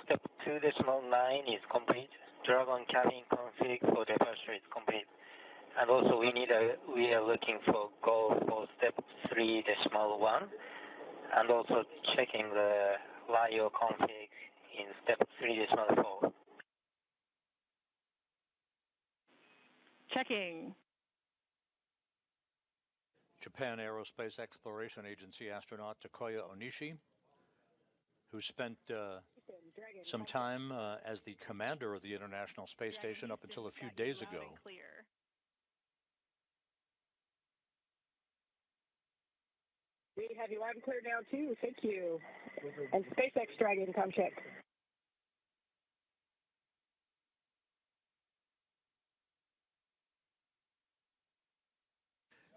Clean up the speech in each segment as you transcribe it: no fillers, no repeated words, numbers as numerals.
step 2.9 is complete. Dragon cabin config for departure is complete. And also we are looking for go for step 3.1 and also checking the LIO config in step 3.4. Checking. Japan Aerospace Exploration Agency astronaut Takuya Onishi, who spent some time as the commander of the International Space Station up until a few days ago. We have you loud and clear now, too. Thank you. And SpaceX Dragon, come check.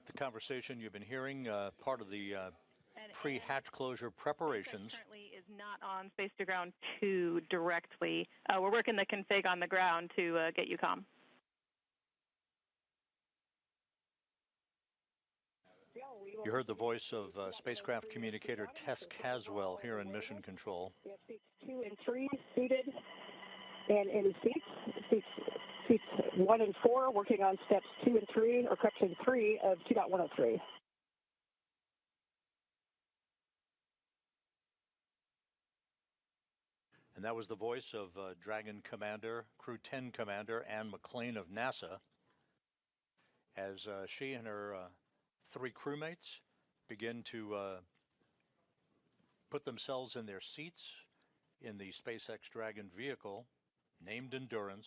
The conversation you've been hearing, part of the pre-hatch closure preparations. Currently is not on Space to Ground 2 directly. We're working the config on the ground to get you comm. You heard the voice of spacecraft communicator Tess Caswell here in Mission Control. We have seats 2 and 3 seated and in seats 1 and 4 working on steps 2 and 3, or correction 3 of 2.103. And that was the voice of Dragon Commander, Crew-10 Commander Anne McClain of NASA, as she and her 3 crewmates begin to put themselves in their seats in the SpaceX Dragon vehicle, named Endurance,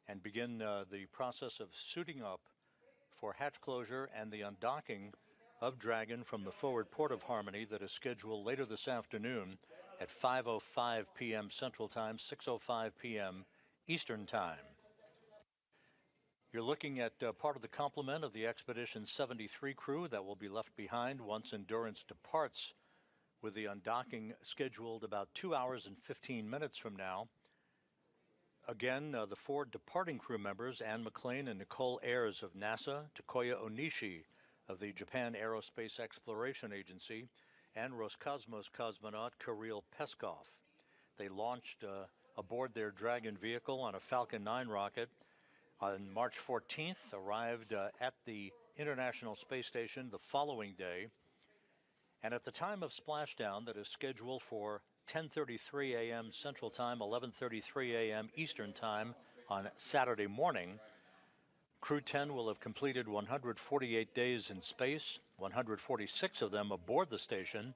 and begin the process of suiting up for hatch closure and the undocking of Dragon from the forward port of Harmony that is scheduled later this afternoon at 5:05 p.m. Central Time, 6:05 p.m. Eastern Time. You're looking at part of the complement of the Expedition 73 crew that will be left behind once Endurance departs, with the undocking scheduled about 2 hours and 15 minutes from now. Again, the 4 departing crew members, Anne McClain and Nicole Ayers of NASA, Takuya Onishi of the Japan Aerospace Exploration Agency, and Roscosmos cosmonaut Kirill Peskov. They launched aboard their Dragon vehicle on a Falcon 9 rocket on March 14th, arrived at the International Space Station the following day, and at the time of splashdown that is scheduled for 10:33 a.m. Central Time, 11:33 a.m. Eastern Time on Saturday morning, Crew-10 will have completed 148 days in space, 146 of them aboard the station,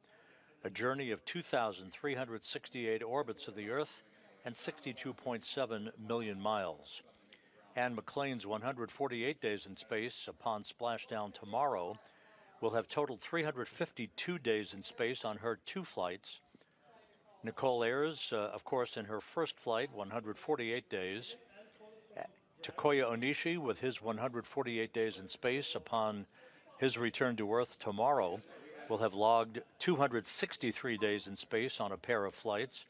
a journey of 2,368 orbits of the Earth and 62.7 million miles. Anne McClain's 148 days in space upon splashdown tomorrow will have totaled 352 days in space on her 2 flights. Nicole Ayers, of course, in her first flight, 148 days. Takuya Onishi, with his 148 days in space upon his return to Earth tomorrow, will have logged 263 days in space on a pair of flights.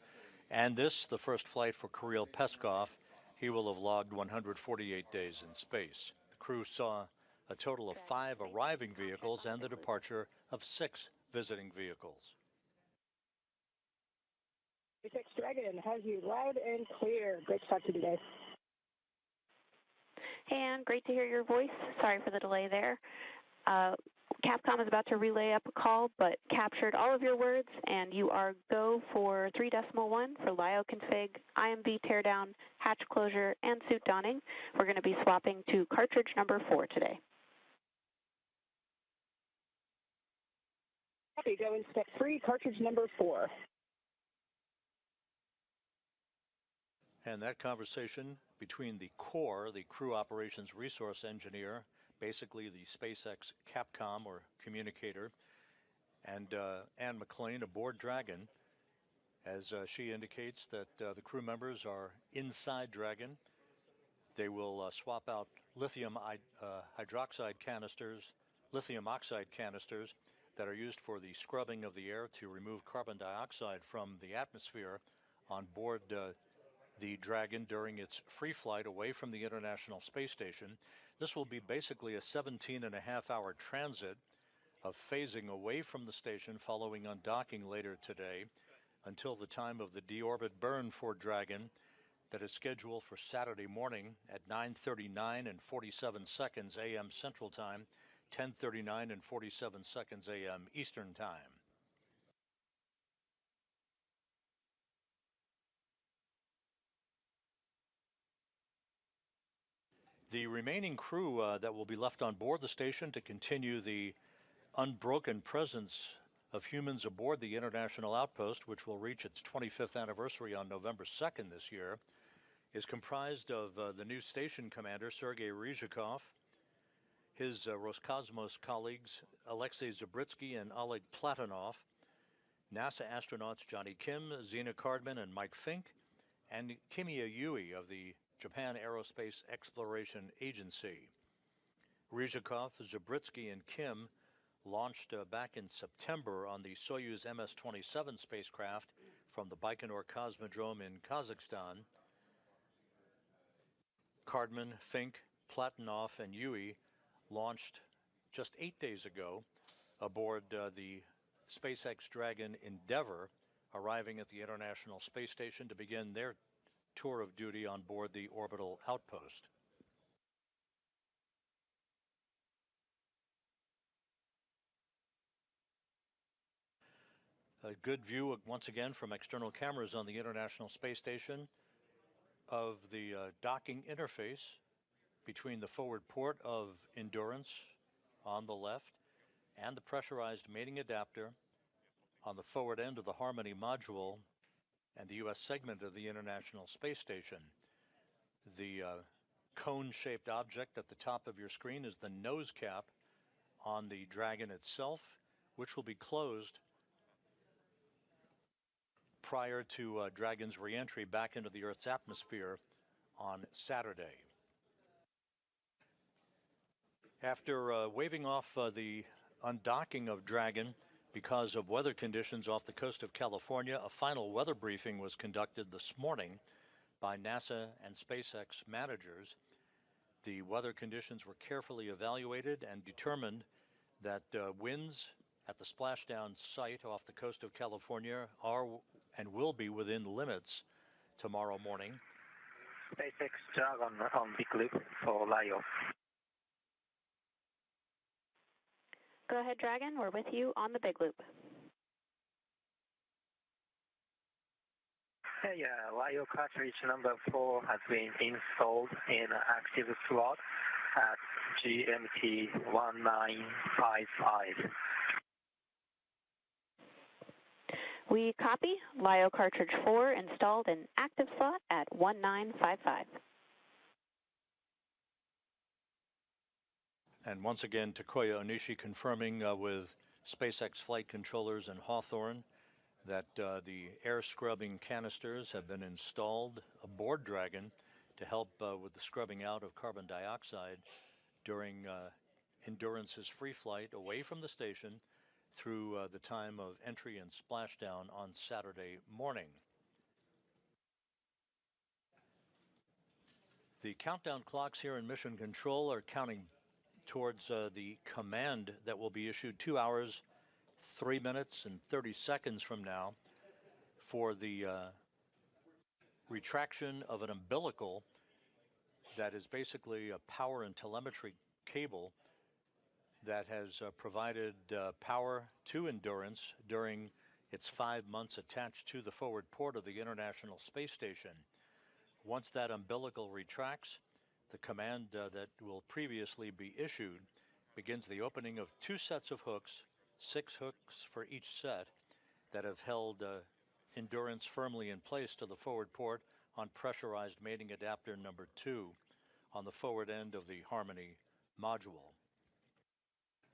And this, the first flight for Kirill Peskov, he will have logged 148 days in space. The crew saw a total of 5 arriving vehicles and the departure of 6 visiting vehicles. SpaceX Dragon has you loud and clear. Great to talk to you today. And great to hear your voice. Sorry for the delay there. Capcom is about to relay up a call, but captured all of your words, and you are go for 3.1 for LIO config, IMV teardown, hatch closure, and suit donning. We're going to be swapping to cartridge number 4 today. Copy. Go in step 3, cartridge number 4. And that conversation between the core, the crew operations resource engineer, basically the SpaceX Capcom or communicator, and Anne McClain aboard Dragon, as she indicates that the crew members are inside Dragon. They will swap out lithium oxide canisters that are used for the scrubbing of the air to remove carbon dioxide from the atmosphere on board the Dragon during its free flight away from the International Space Station. This will be basically a 17.5-hour transit of phasing away from the station following undocking later today. until the time of the deorbit burn for Dragon that is scheduled for Saturday morning at 9:39 and 47 seconds a.m. Central Time, 10:39 and 47 seconds a.m. Eastern Time. The remaining crew that will be left on board the station to continue the unbroken presence of humans aboard the International Outpost, which will reach its 25th anniversary on November 2nd this year, is comprised of the new station commander, Sergei Ryzhikov, his Roscosmos colleagues, Alexei Zabritsky and Oleg Platonov, NASA astronauts Johnny Kim, Zena Cardman, and Mike Fink, and Kimiya Yui of the Japan Aerospace Exploration Agency. Ryzhikov, Zabritsky, and Kim launched back in September on the Soyuz MS-27 spacecraft from the Baikonur Cosmodrome in Kazakhstan. Cardman, Fink, Platonov, and Yui launched just 8 days ago aboard the SpaceX Dragon Endeavour, arriving at the International Space Station to begin their tour of duty on board the orbital outpost. A good view once again from external cameras on the International Space Station of the docking interface between the forward port of Endurance on the left and the pressurized mating adapter on the forward end of the Harmony module and the U.S. segment of the International Space Station. The cone-shaped object at the top of your screen is the nose cap on the Dragon itself, which will be closed prior to Dragon's re-entry back into the Earth's atmosphere on Saturday. After waving off the undocking of Dragon because of weather conditions off the coast of California, a final weather briefing was conducted this morning by NASA and SpaceX managers. The weather conditions were carefully evaluated and determined that winds at the splashdown site off the coast of California are and will be within limits tomorrow morning. SpaceX Dragon on big loop for Lyo. Go ahead, Dragon. We're with you on the big loop. Hey, Lyo cartridge number 4 has been installed in active slot at GMT 1955. We copy. Lyo cartridge 4 installed in active slot at 1955. And once again, Takuya Onishi confirming with SpaceX flight controllers in Hawthorne that the air scrubbing canisters have been installed aboard Dragon to help with the scrubbing out of carbon dioxide during Endurance's free flight away from the station through the time of entry and splashdown on Saturday morning. The countdown clocks here in Mission Control are counting towards the command that will be issued 2 hours, 3 minutes, and 30 seconds from now for the retraction of an umbilical that is basically a power and telemetry cable that has provided power to Endurance during its 5 months attached to the forward port of the International Space Station. Once that umbilical retracts, the command that will previously be issued begins the opening of 2 sets of hooks, 6 hooks for each set, that have held Endurance firmly in place to the forward port on pressurized mating adapter number 2 on the forward end of the Harmony module.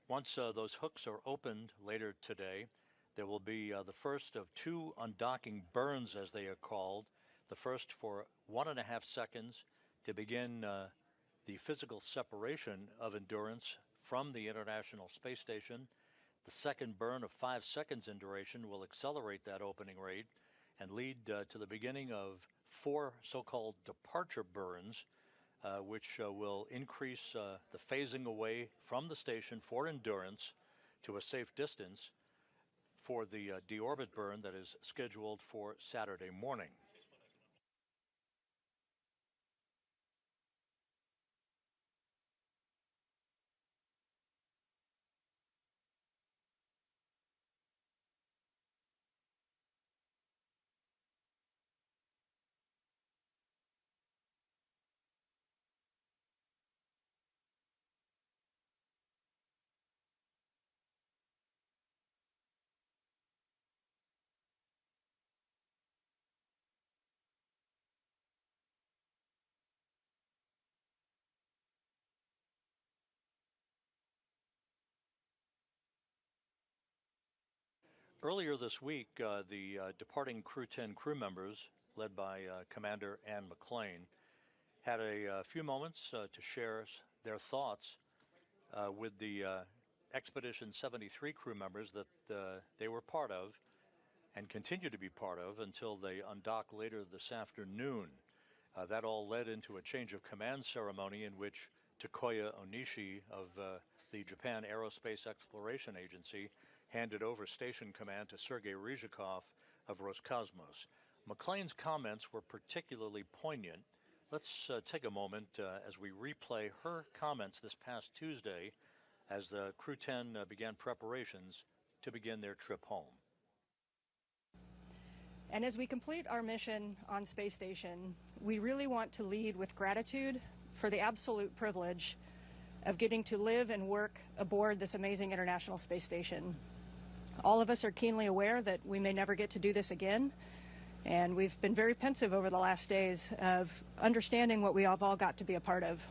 Once those hooks are opened later today, there will be the first of 2 undocking burns, as they are called. The first for 1.5 seconds to begin the physical separation of Endurance from the International Space Station. The second burn of 5 seconds in duration will accelerate that opening rate and lead to the beginning of 4 so-called departure burns, which will increase the phasing away from the station for Endurance to a safe distance for the deorbit burn that is scheduled for Saturday morning. Earlier this week, the departing Crew-10 crew members, led by Commander Ann McClain, had a few moments to share their thoughts with the Expedition 73 crew members that they were part of and continue to be part of until they undock later this afternoon. That all led into a change of command ceremony in which Takuya Onishi of the Japan Aerospace Exploration Agency handed over station command to Sergei Ryzhikov of Roscosmos. McClain's comments were particularly poignant. Let's take a moment as we replay her comments this past Tuesday as the Crew-10 began preparations to begin their trip home. And as we complete our mission on Space Station, we really want to lead with gratitude for the absolute privilege of getting to live and work aboard this amazing International Space Station. All of us are keenly aware that we may never get to do this again, and we've been very pensive over the last days of understanding what we have all got to be a part of.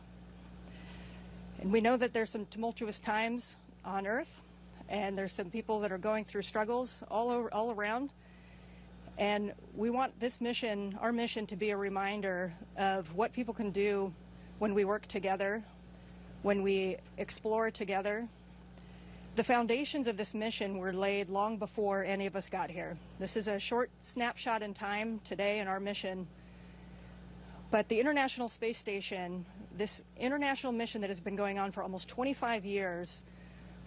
And we know that there's some tumultuous times on Earth, and there's some people that are going through struggles all around. And we want this mission, our mission, to be a reminder of what people can do when we work together, when we explore together. The foundations of this mission were laid long before any of us got here. This is a short snapshot in time today in our mission. But the International Space Station, this international mission that has been going on for almost 25 years,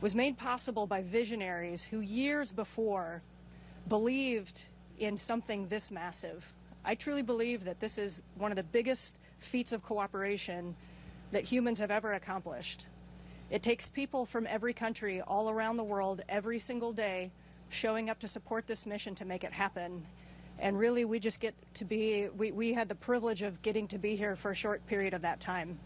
was made possible by visionaries who years before believed in something this massive. I truly believe that this is one of the biggest feats of cooperation that humans have ever accomplished. It takes people from every country all around the world every single day showing up to support this mission to make it happen. And really we just get to be, we had the privilege of getting to be here for a short period of that time.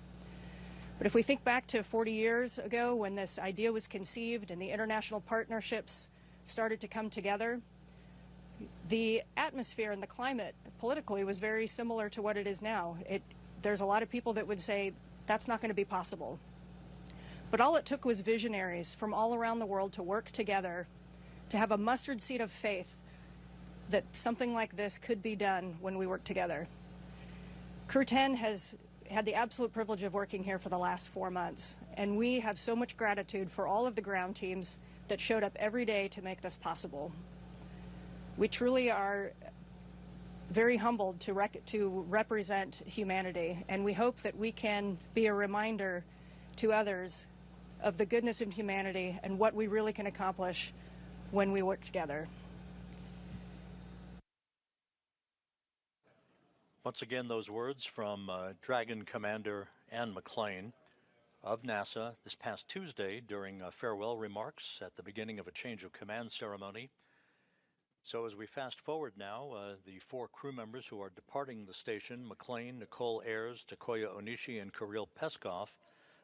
But if we think back to 40 years ago when this idea was conceived and the international partnerships started to come together, the atmosphere and the climate politically was very similar to what it is now. There's a lot of people that would say that's not going to be possible. But all it took was visionaries from all around the world to work together, to have a mustard seed of faith that something like this could be done when we work together. Crew-10 has had the absolute privilege of working here for the last 4 months, and we have so much gratitude for all of the ground teams that showed up every day to make this possible. We truly are very humbled to represent humanity, and we hope that we can be a reminder to others of the goodness of humanity and what we really can accomplish when we work together. Once again, those words from Dragon Commander Ann McClain of NASA this past Tuesday during farewell remarks at the beginning of a change of command ceremony. So as we fast forward now, the 4 crew members who are departing the station, McClain, Nicole Ayers, Takuya Onishi, and Kirill Peskov,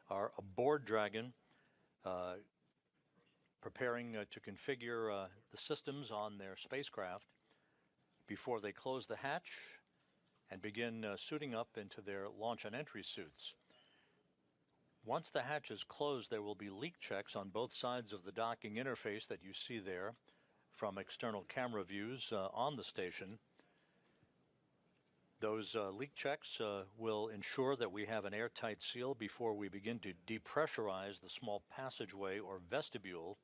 are aboard Dragon, preparing to configure the systems on their spacecraft before they close the hatch and begin suiting up into their launch and entry suits. Once the hatch is closed, there will be leak checks on both sides of the docking interface that you see there from external camera views on the station. Those leak checks will ensure that we have an airtight seal before we begin to depressurize the small passageway or vestibule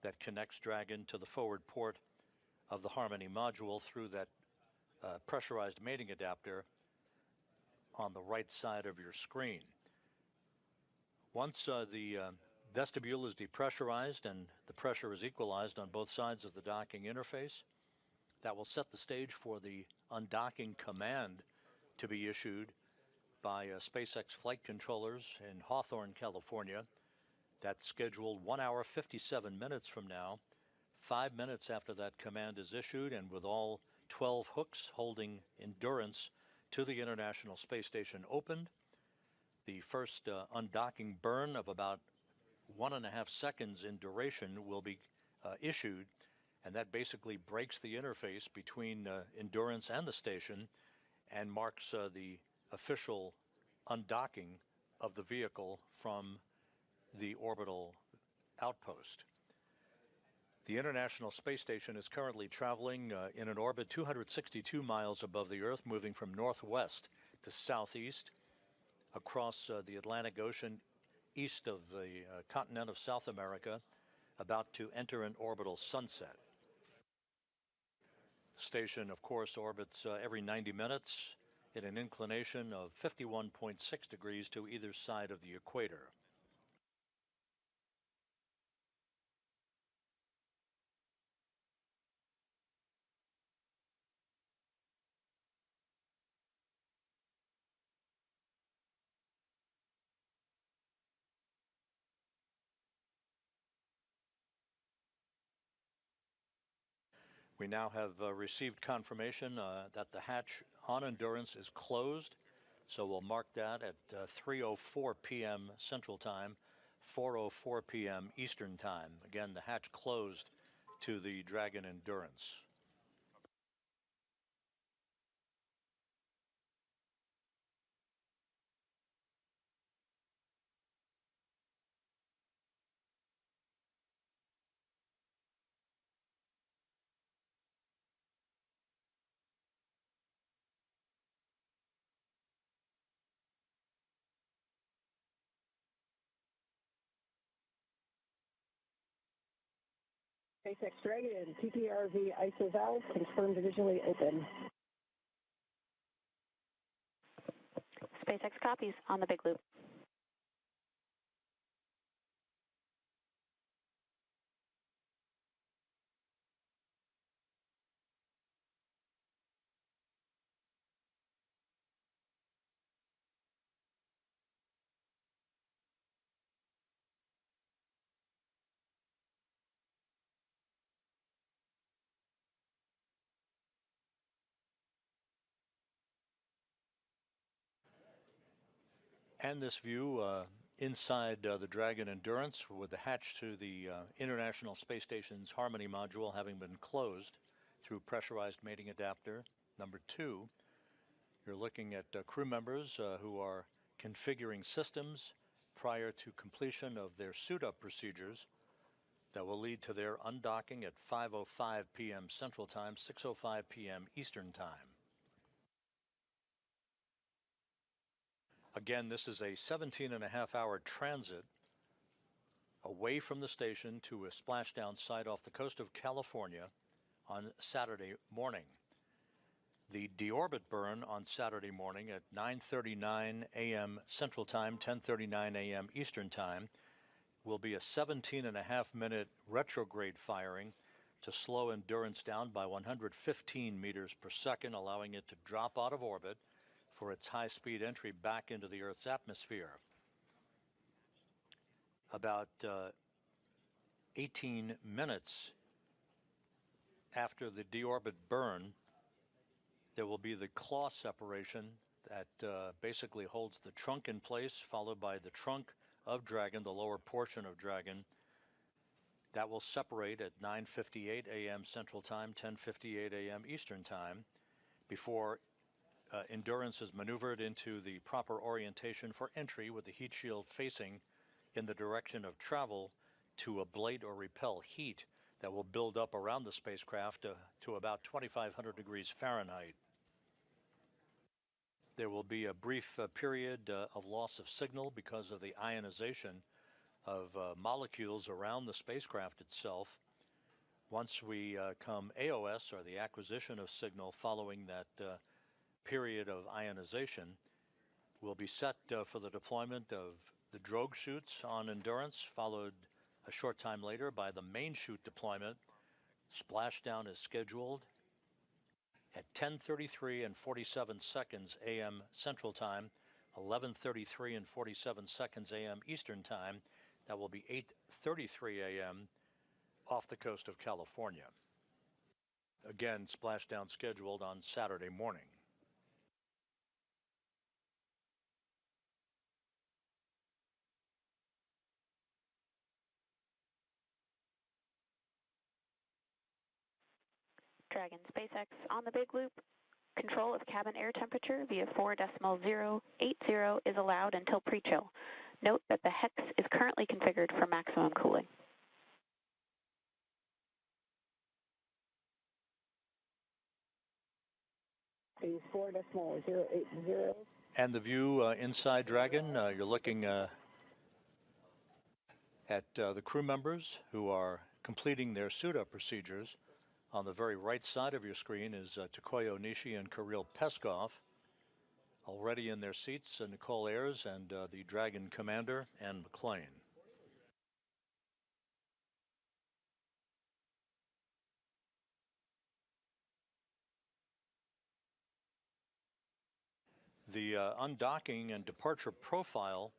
that connects Dragon to the forward port of the Harmony module through that pressurized mating adapter on the right side of your screen. Once the vestibule is depressurized and the pressure is equalized on both sides of the docking interface. That will set the stage for the undocking command to be issued by SpaceX flight controllers in Hawthorne, California. That's scheduled 1 hour 57 minutes from now, 5 minutes after that command is issued, and with all 12 hooks holding Endurance to the International Space Station opened. The first undocking burn of about 1.5 seconds in duration will be issued, and that basically breaks the interface between Endurance and the station and marks the official undocking of the vehicle from the orbital outpost. The International Space Station is currently traveling in an orbit 262 miles above the Earth, moving from northwest to southeast across the Atlantic Ocean east of the continent of South America, about to enter an orbital sunset. The station, of course, orbits every 90 minutes in an inclination of 51.6 degrees to either side of the equator. We now have received confirmation that the hatch on Endurance is closed, so we'll mark that at 3:04 p.m. Central Time, 4:04 p.m. Eastern Time. Again, the hatch closed to the Dragon Endurance. SpaceX Dragon, TPRV ISO valve confirmed visually open. SpaceX copies on the big loop. And this view inside the Dragon Endurance, with the hatch to the International Space Station's Harmony module having been closed through pressurized mating adapter number 2. You're looking at crew members who are configuring systems prior to completion of their suit-up procedures that will lead to their undocking at 5:05 p.m. Central Time, 6:05 p.m. Eastern Time. Again, this is a 17.5-hour transit away from the station to a splashdown site off the coast of California on Saturday morning. The deorbit burn on Saturday morning at 9:39 a.m. Central Time, 10:39 a.m. Eastern Time, will be a 17.5-minute retrograde firing to slow Endurance down by 115 meters per second, allowing it to drop out of orbit for its high-speed entry back into the Earth's atmosphere. About 18 minutes after the deorbit burn, there will be the claw separation that basically holds the trunk in place, followed by the trunk of Dragon, the lower portion of Dragon. That will separate at 9:58 a.m. Central Time, 10:58 a.m. Eastern Time, before Endurance is maneuvered into the proper orientation for entry, with the heat shield facing in the direction of travel to ablate or repel heat that will build up around the spacecraft to about 2,500 degrees Fahrenheit. There will be a brief period of loss of signal because of the ionization of molecules around the spacecraft itself. Once we come AOS, or the acquisition of signal following that period of ionization, will be set for the deployment of the drogue chutes on Endurance, followed a short time later by the main chute deployment. Splashdown is scheduled at 10:33 and 47 seconds a.m. Central Time, 11:33 and 47 seconds a.m. Eastern Time. That will be 8:33 a.m. off the coast of California. Again, splashdown scheduled on Saturday morning. Dragon SpaceX on the big loop. Control of cabin air temperature via 4.080 is allowed until pre-chill. Note that the hex is currently configured for maximum cooling. Is 4.080. And the view inside Dragon, you're looking at the crew members who are completing their suit-up procedures. On the very right side of your screen is Takoyo Nishi and Kirill Peskov. Already in their seats, Nicole Ayers and the Dragon commander, Ann McClain. The undocking and departure profile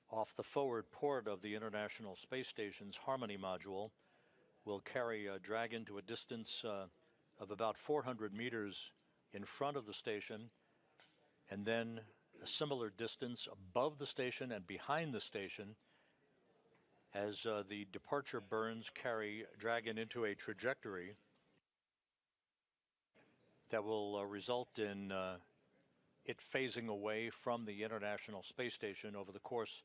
off the forward port of the International Space Station's Harmony module will carry Dragon to a distance of about 400 meters in front of the station, and then a similar distance above the station and behind the station as the departure burns carry Dragon into a trajectory that will result in it phasing away from the International Space Station over the course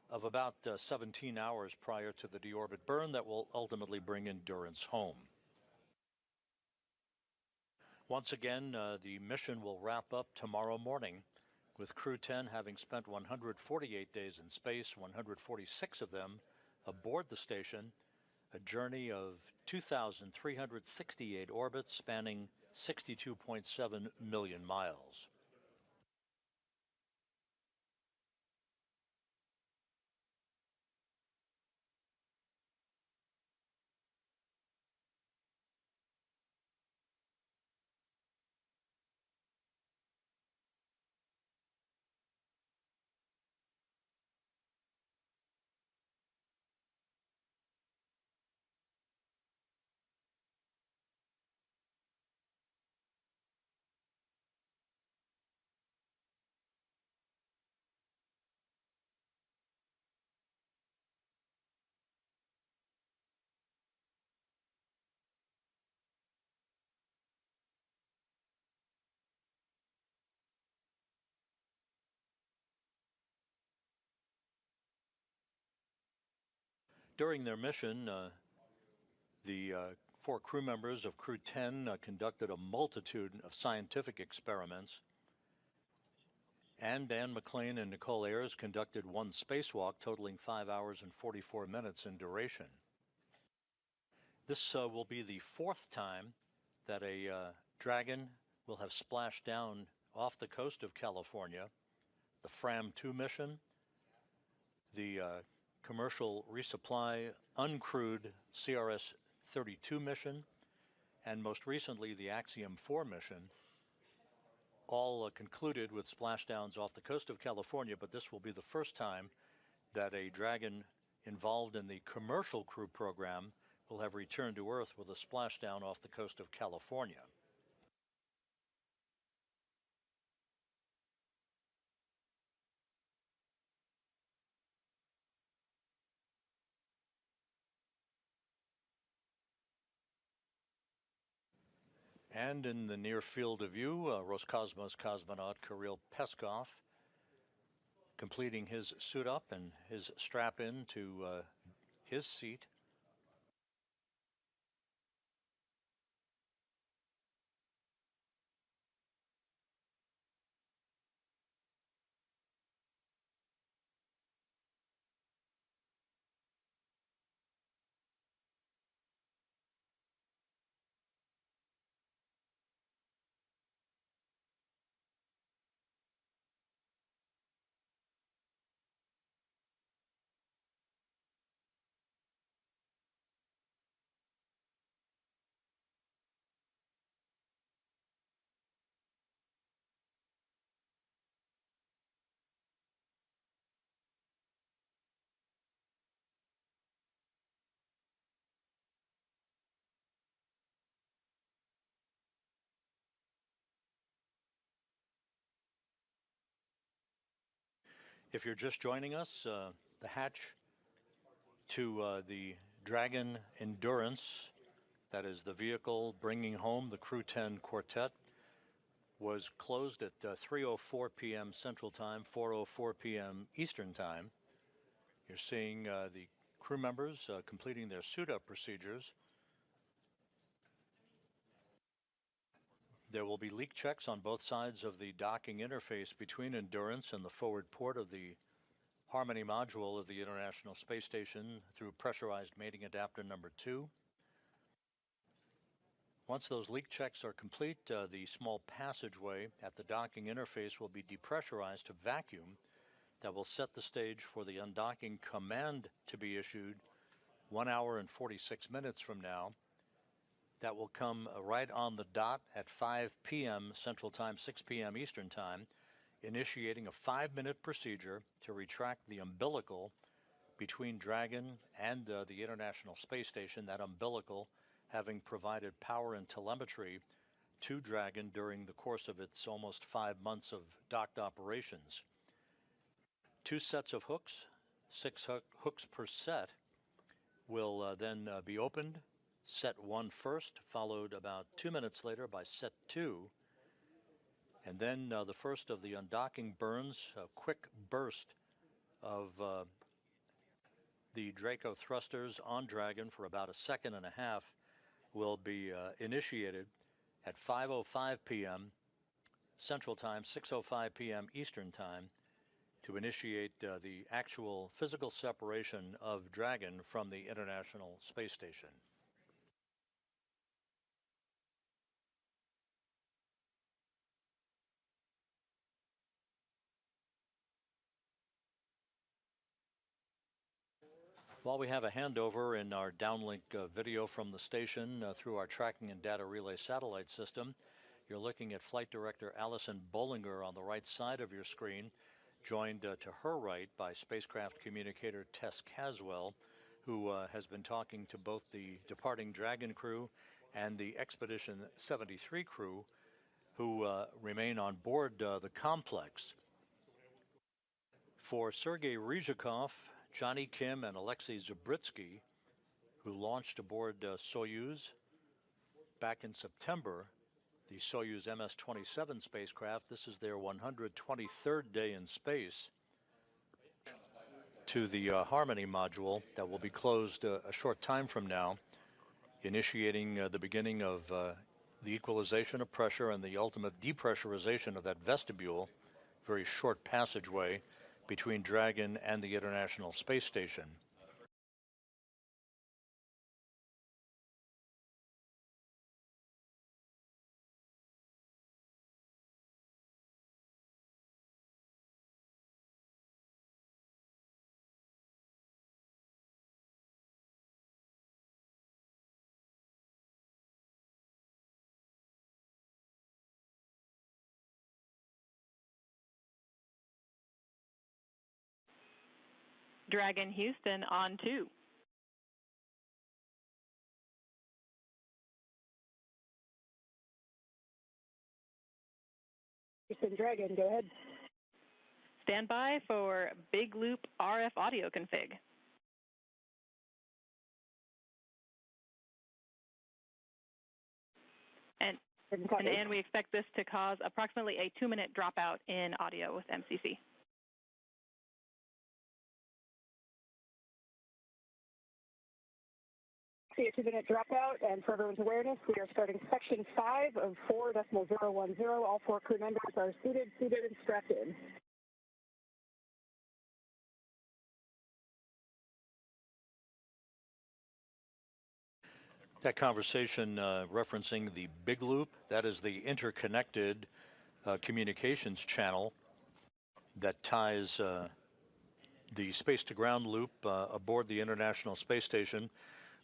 of about 17 hours prior to the deorbit burn that will ultimately bring Endurance home. Once again, the mission will wrap up tomorrow morning, with Crew-10 having spent 148 days in space, 146 of them aboard the station, a journey of 2,368 orbits spanning 62.7 million miles. During their mission, the 4 crew members of Crew-10 conducted a multitude of scientific experiments, and Ann McClain and Nicole Ayers conducted one spacewalk totaling 5 hours and 44 minutes in duration. This will be the 4th time that a Dragon will have splashed down off the coast of California. The Fram-2 mission, the commercial resupply uncrewed CRS-32 mission, and most recently the Axiom-4 mission, all concluded with splashdowns off the coast of California, but this will be the first time that a Dragon involved in the commercial crew program will have returned to Earth with a splashdown off the coast of California. And in the near field of view, Roscosmos cosmonaut Kirill Peskov completing his suit up and his strap in to his seat. If you're just joining us, the hatch to the Dragon Endurance, that is the vehicle bringing home the Crew-10 quartet, was closed at 3:04 p.m. Central Time, 4:04 p.m. Eastern Time. You're seeing the crew members completing their suit-up procedures. There will be leak checks on both sides of the docking interface between Endurance and the forward port of the Harmony module of the International Space Station through pressurized mating adapter number 2. Once those leak checks are complete, the small passageway at the docking interface will be depressurized to vacuum. That will set the stage for the undocking command to be issued 1 hour and 46 minutes from now. That will come right on the dot at 5 p.m. Central Time, 6 p.m. Eastern Time, initiating a 5-minute procedure to retract the umbilical between Dragon and the International Space Station, that umbilical having provided power and telemetry to Dragon during the course of its almost 5 months of docked operations. 2 sets of hooks, 6 hooks per set, will then be opened. Set 1 first, followed about 2 minutes later by set 2. And then the first of the undocking burns, a quick burst of the Draco thrusters on Dragon for about 1.5 seconds, will be initiated at 5:05 p.m. Central Time, 6:05 p.m. Eastern Time, to initiate the actual physical separation of Dragon from the International Space Station. While we have a handover in our downlink video from the station through our tracking and data relay satellite system, you're looking at Flight Director Allison Bollinger on the right side of your screen, joined to her right by spacecraft communicator Tess Caswell, who has been talking to both the departing Dragon crew and the Expedition 73 crew, who remain on board the complex. For Sergei Ryzhikov, Johnny Kim, and Alexei Zabritsky, who launched aboard Soyuz back in September, the Soyuz MS-27 spacecraft, this is their 123rd day in space, to the Harmony module that will be closed a short time from now, initiating the beginning of the equalization of pressure and the ultimate depressurization of that vestibule, very short passageway between Dragon and the International Space Station. Dragon Houston on 2. Houston Dragon, go ahead. Stand by for Big Loop RF audio config. And we expect this to cause approximately a 2-minute dropout in audio with MCC. See a 2-minute dropout, and for everyone's awareness, we are starting section 5 of 4.010. All 4 crew members are seated, and strapped in. That conversation referencing the Big Loop, that is the interconnected communications channel that ties the space-to-ground loop aboard the International Space Station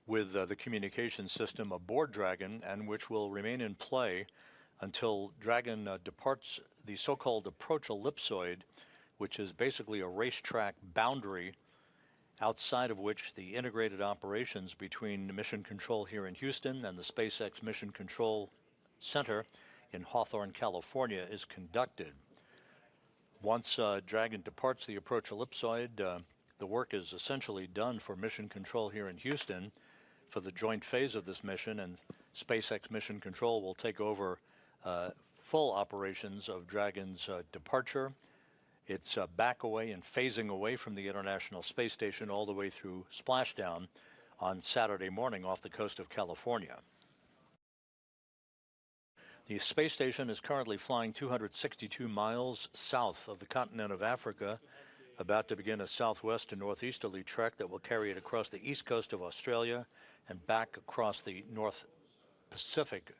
with the communication system aboard Dragon, and which will remain in play until Dragon departs the so-called approach ellipsoid, which is basically a racetrack boundary outside of which the integrated operations between Mission Control here in Houston and the SpaceX Mission Control Center in Hawthorne, California is conducted. Once Dragon departs the approach ellipsoid, the work is essentially done for mission control here in Houston for the joint phase of this mission, and SpaceX Mission Control will take over full operations of Dragon's departure. It's back away and phasing away from the International Space Station all the way through splashdown on Saturday morning off the coast of California. The space station is currently flying 262 miles south of the continent of Africa, about to begin a southwest to northeasterly trek that will carry it across the east coast of Australia and back across the North Pacific.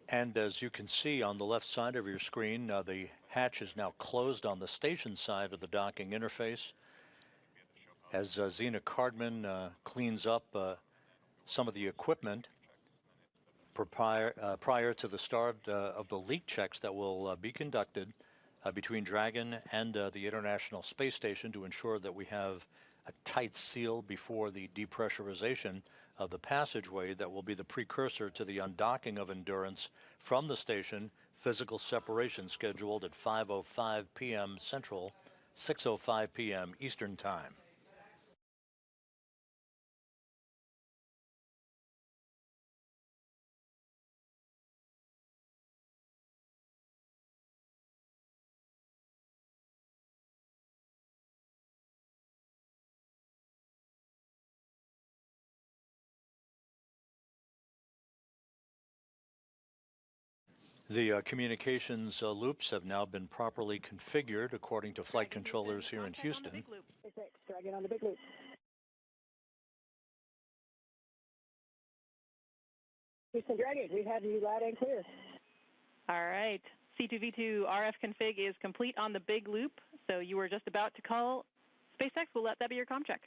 And as you can see on the left side of your screen, the hatch is now closed on the station side of the docking interface. As Zena Cardman cleans up some of the equipment prior to the start of the leak checks that will be conducted between Dragon and the International Space Station to ensure that we have a tight seal before the depressurization of the passageway that will be the precursor to the undocking of Endurance from the station, physical separation scheduled at 5:05 p.m. Central, 6:05 p.m. Eastern Time. The communications loops have now been properly configured according to flight controllers here in Houston. Dragon on the big loop. Houston Dragon, we have you loud and clear. All right. C2V2 RF config is complete on the big loop, so you were just about to call SpaceX. We'll let that be your comm check.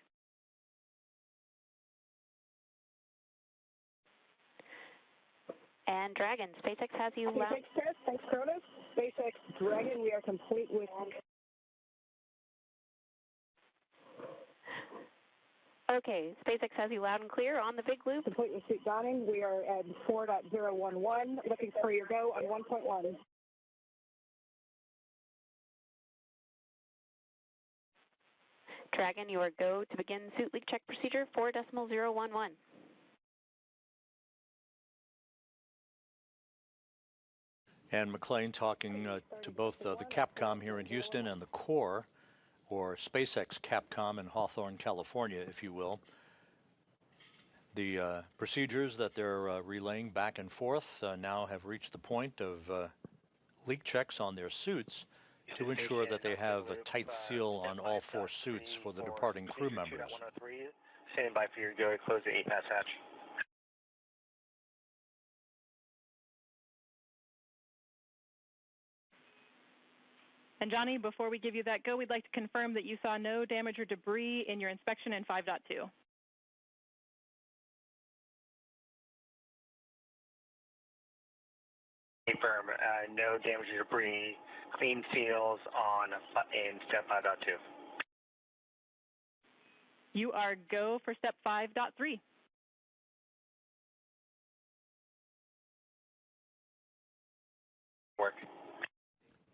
And Dragon, SpaceX has you loud. Thanks, Tess. Thanks, Cronus. SpaceX Dragon, we are complete with... Okay, SpaceX has you loud and clear on the big loop. Complete with suit donning. We are at 4.011, looking for your go on 1.1. Dragon, you are go to begin suit leak check procedure 4.011. And McLean talking to both the Capcom here in Houston and the Core, or SpaceX Capcom in Hawthorne, California, if you will. The procedures that they're relaying back and forth now have reached the point of leak checks on their suits to ensure that they have a tight seal on all 4 suits for the departing crew members. Standing by for your go, close the 8-pass hatch. And Johnny, before we give you that go, we'd like to confirm that you saw no damage or debris in your inspection in 5.2. Confirm, no damage or debris, clean seals on in step 5.2. You are go for step 5.3. Work.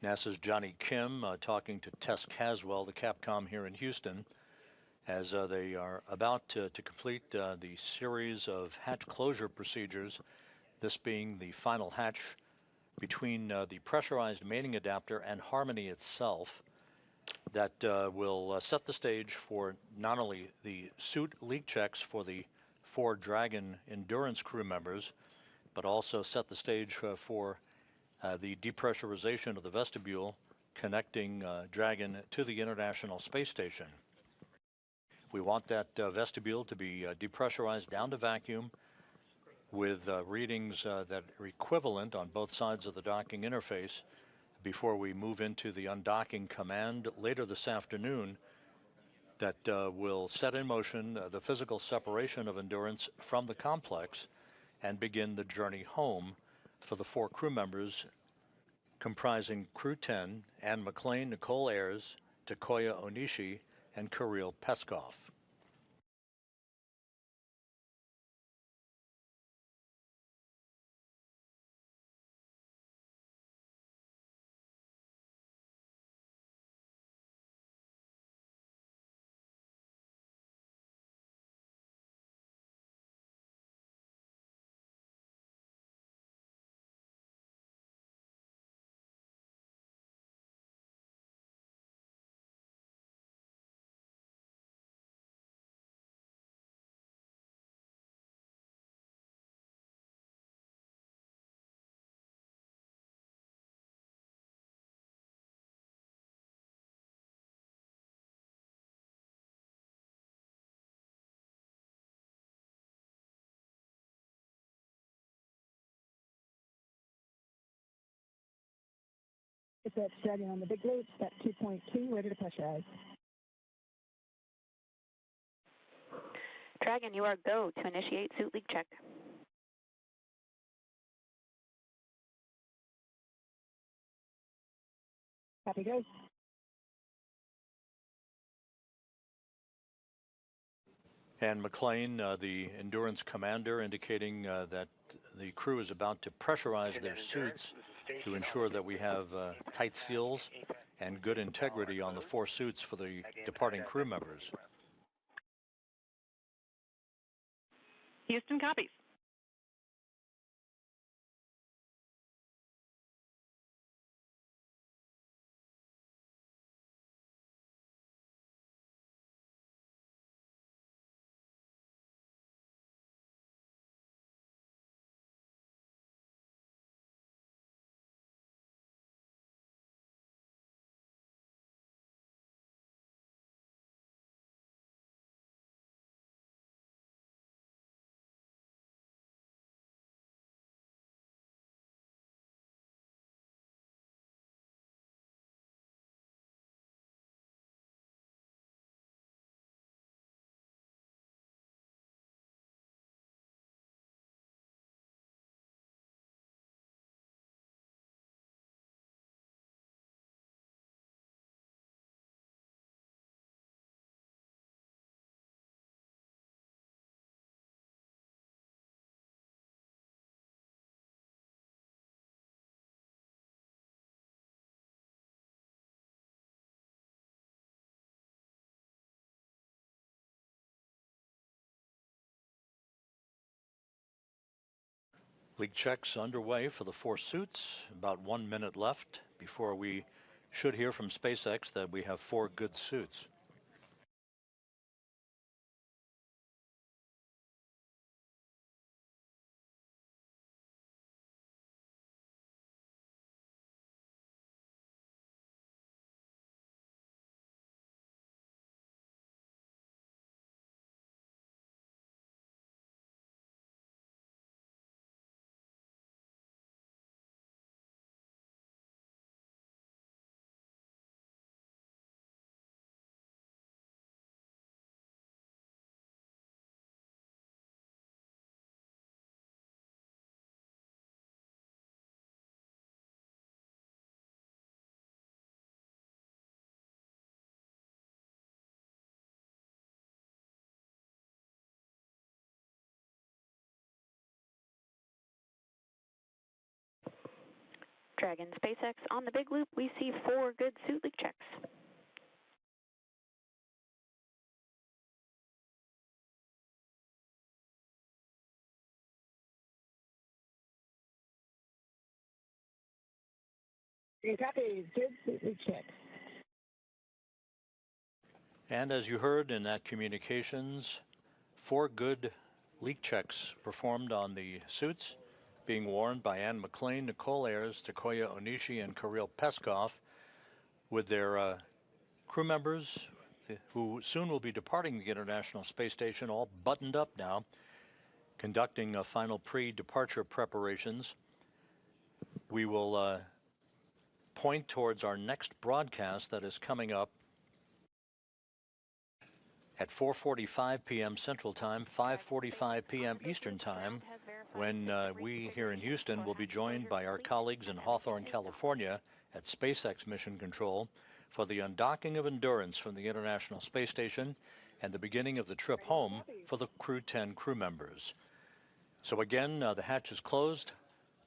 NASA's Johnny Kim talking to Tess Caswell, the Capcom here in Houston, as they are about to complete the series of hatch closure procedures, this being the final hatch between the pressurized mating adapter and Harmony itself, that will set the stage for not only the suit leak checks for the 4 Dragon Endurance crew members, but also set the stage for the depressurization of the vestibule connecting Dragon to the International Space Station. We want that vestibule to be depressurized down to vacuum with readings that are equivalent on both sides of the docking interface before we move into the undocking command later this afternoon that will set in motion the physical separation of Endurance from the complex and begin the journey home for the 4 crew members comprising Crew-10, Anne McLean, Nicole Ayers, Takoya Onishi, and Kirill Peskov. That's Dragon on the big loop, step 2.2, ready to pressurize. Dragon, you are go to initiate suit leak check. Copy, go. And McLean, the Endurance commander, indicating that the crew is about to pressurize their suits to ensure that we have tight seals and good integrity on the 4 suits for the departing crew members. Houston copies. Leak checks underway for the 4 suits. About 1 minute left before we should hear from SpaceX that we have 4 good suits. Dragon SpaceX on the big loop. We see 4 good suit leak checks. Copy. Good suit leak check. And as you heard in that communications, 4 good leak checks performed on the suits being worn by Ann McLean, Nicole Ayers, Takoya Onishi, and Kirill Peskov, with their crew members who soon will be departing the International Space Station, all buttoned up now, conducting final pre-departure preparations. We will point towards our next broadcast that is coming up at 4:45 p.m. Central Time, 5:45 p.m. Eastern Time, when we here in Houston will be joined by our colleagues in Hawthorne, California at SpaceX Mission Control for the undocking of Endurance from the International Space Station and the beginning of the trip home for the Crew-10 crew members. So again, the hatch is closed,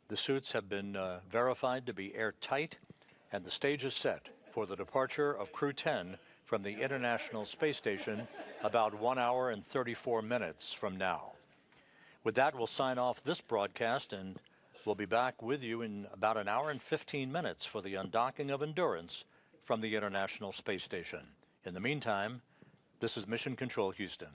the suits have been verified to be airtight, and the stage is set for the departure of Crew-10 from the International Space Station about 1 hour and 34 minutes from now. With that, we'll sign off this broadcast, and we'll be back with you in about 1 hour and 15 minutes for the undocking of Endurance from the International Space Station. In the meantime, this is Mission Control Houston.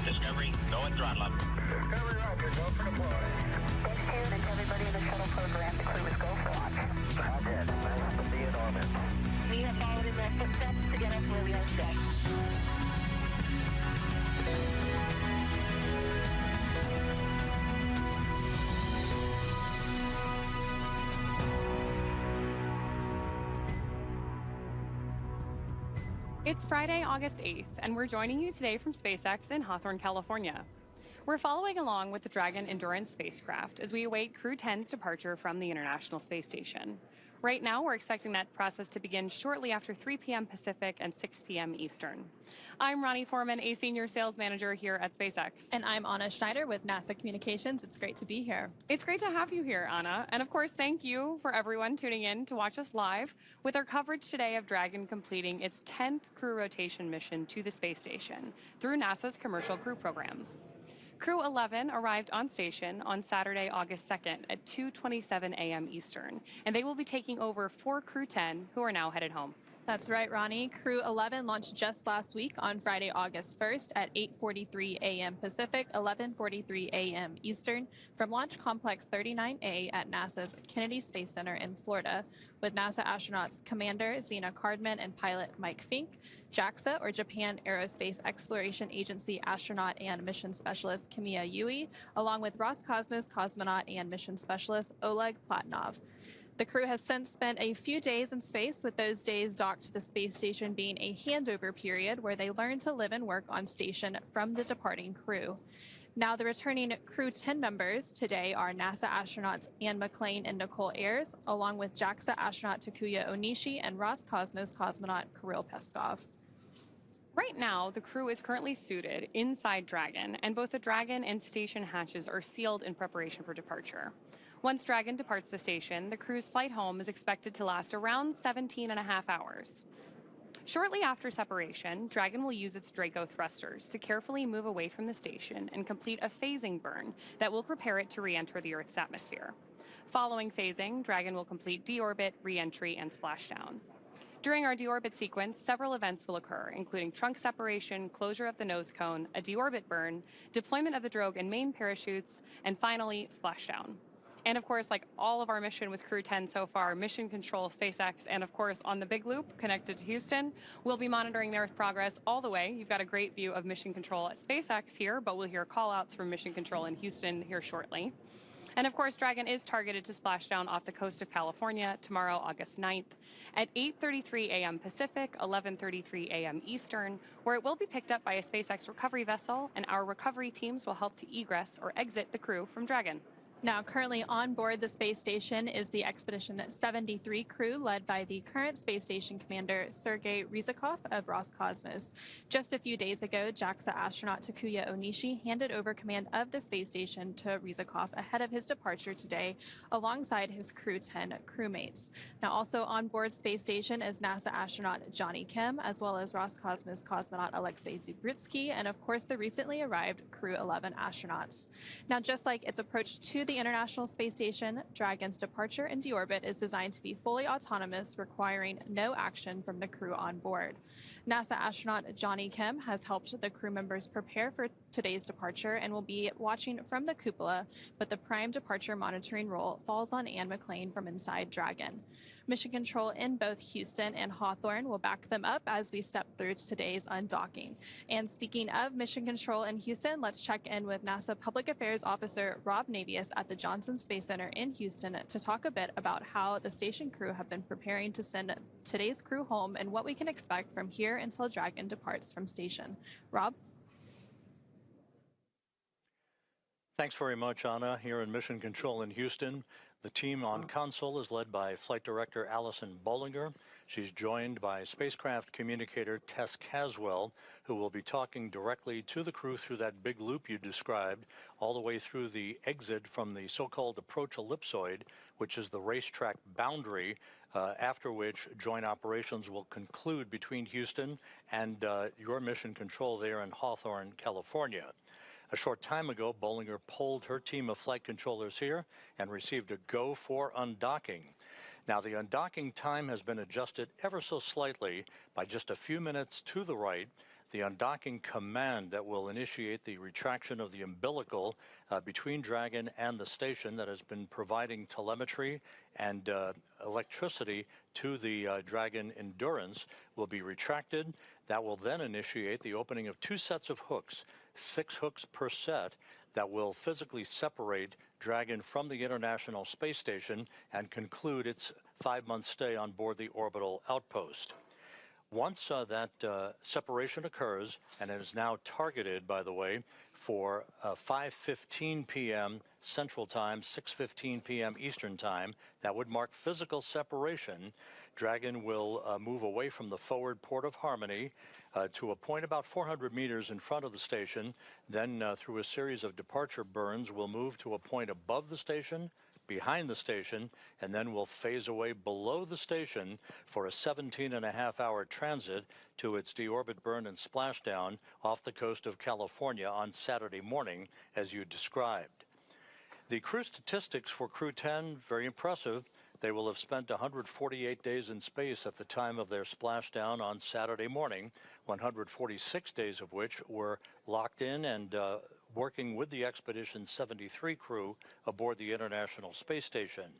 Discovery, go and throttle up. Discovery, roger, go for deploy. Thanks, Q, and to everybody in the shuttle program, the crew is go for launch. Roger, nice to be in orbit. We have followed in their footsteps to get us where we are today. It's Friday, August 8th, and we're joining you today from SpaceX in Hawthorne, California. We're following along with the Dragon Endurance spacecraft as we await Crew-10's departure from the International Space Station. Right now, we're expecting that process to begin shortly after 3 p.m. Pacific and 6 p.m. Eastern. I'm Ronnie Foreman, a senior sales manager here at SpaceX. And I'm Anna Schneider with NASA Communications. It's great to be here. It's great to have you here, Anna. And of course, thank you for everyone tuning in to watch us live with our coverage today of Dragon completing its 10th crew rotation mission to the space station through NASA's Commercial Crew Program. Crew-11 arrived on station on Saturday, August 2nd at 2:27 a.m. Eastern, and they will be taking over for Crew-10, who are now headed home. That's right, Ronnie. Crew-11 launched just last week on Friday, August 1st at 8:43 a.m. Pacific, 11:43 a.m. Eastern from Launch Complex 39A at NASA's Kennedy Space Center in Florida, with NASA astronauts Commander Zena Cardman and pilot Mike Fink, JAXA, or Japan Aerospace Exploration Agency astronaut and mission specialist Kamiya Yui, along with Roscosmos cosmonaut and mission specialist Oleg Platonov. The crew has since spent a few days in space, with those days docked to the space station being a handover period where they learn to live and work on station from the departing crew. Now, the returning Crew-10 members today are NASA astronauts Anne McClain and Nicole Ayers, along with JAXA astronaut Takuya Onishi and Roscosmos cosmonaut Kirill Peskov. Right now, the crew is currently suited inside Dragon, and both the Dragon and station hatches are sealed in preparation for departure. Once Dragon departs the station, the crew's flight home is expected to last around 17.5 hours. Shortly after separation, Dragon will use its Draco thrusters to carefully move away from the station and complete a phasing burn that will prepare it to re-enter the Earth's atmosphere. Following phasing, Dragon will complete deorbit, re-entry, and splashdown. During our deorbit sequence, several events will occur, including trunk separation, closure of the nose cone, a deorbit burn, deployment of the drogue and main parachutes, and finally, splashdown. And of course, like all of our mission with Crew-10 so far, Mission Control, SpaceX, and of course on the big loop connected to Houston, we'll be monitoring their progress all the way. You've got a great view of Mission Control at SpaceX here, but we'll hear call-outs from Mission Control in Houston here shortly. And of course, Dragon is targeted to splash down off the coast of California tomorrow, August 9th, at 8:33 a.m. Pacific, 11:33 a.m. Eastern, where it will be picked up by a SpaceX recovery vessel, and our recovery teams will help to egress or exit the crew from Dragon. Now, currently on board the space station is the Expedition 73 crew, led by the current space station commander, Sergei Ryzhikov of Roscosmos. Just a few days ago, JAXA astronaut Takuya Onishi handed over command of the space station to Ryzhikov ahead of his departure today, alongside his Crew-10 crewmates. Now, also on board space station is NASA astronaut Johnny Kim, as well as Roscosmos cosmonaut Alexei Zubrutsky, and of course the recently arrived Crew-11 astronauts. Now, just like its approach to the International Space Station, Dragon's departure and deorbit is designed to be fully autonomous, requiring no action from the crew on board. NASA astronaut Johnny Kim has helped the crew members prepare for today's departure and will be watching from the cupola, but the prime departure monitoring role falls on Anne McClain from inside Dragon. Mission Control in both Houston and Hawthorne will back them up as we step through today's undocking. And speaking of Mission Control in Houston, let's check in with NASA Public Affairs Officer Rob Navius at the Johnson Space Center in Houston to talk a bit about how the station crew have been preparing to send today's crew home and what we can expect from here until Dragon departs from station. Rob? Thanks very much, Anna. Here in Mission Control in Houston, the team on console is led by Flight Director Allison Bollinger. She's joined by spacecraft communicator Tess Caswell, who will be talking directly to the crew through that big loop you described, all the way through the exit from the so-called approach ellipsoid, which is the racetrack boundary, after which joint operations will conclude between Houston and your Mission Control there in Hawthorne, California. A short time ago, Bollinger polled her team of flight controllers here and received a go for undocking. Now, the undocking time has been adjusted ever so slightly by just a few minutes to the right. the undocking command that will initiate the retraction of the umbilical between Dragon and the station that has been providing telemetry and electricity to the Dragon Endurance will be retracted. That will then initiate the opening of 2 sets of hooks, 6 hooks per set, that will physically separate Dragon from the International Space Station and conclude its 5-month stay on board the orbital outpost. Once that separation occurs, and it is now targeted, by the way, for 5:15 p.m. Central Time, 6:15 p.m. Eastern Time, that would mark physical separation. Dragon will move away from the forward port of Harmony to a point about 400 meters in front of the station. Then through a series of departure burns, we'll move to a point above the station, behind the station, and then we'll phase away below the station for a 17.5-hour transit to its deorbit burn and splashdown off the coast of California on Saturday morning, as you described. The crew statistics for Crew-10, very impressive. They will have spent 148 days in space at the time of their splashdown on Saturday morning, 146 days of which were locked in and working with the Expedition 73 crew aboard the International Space Station.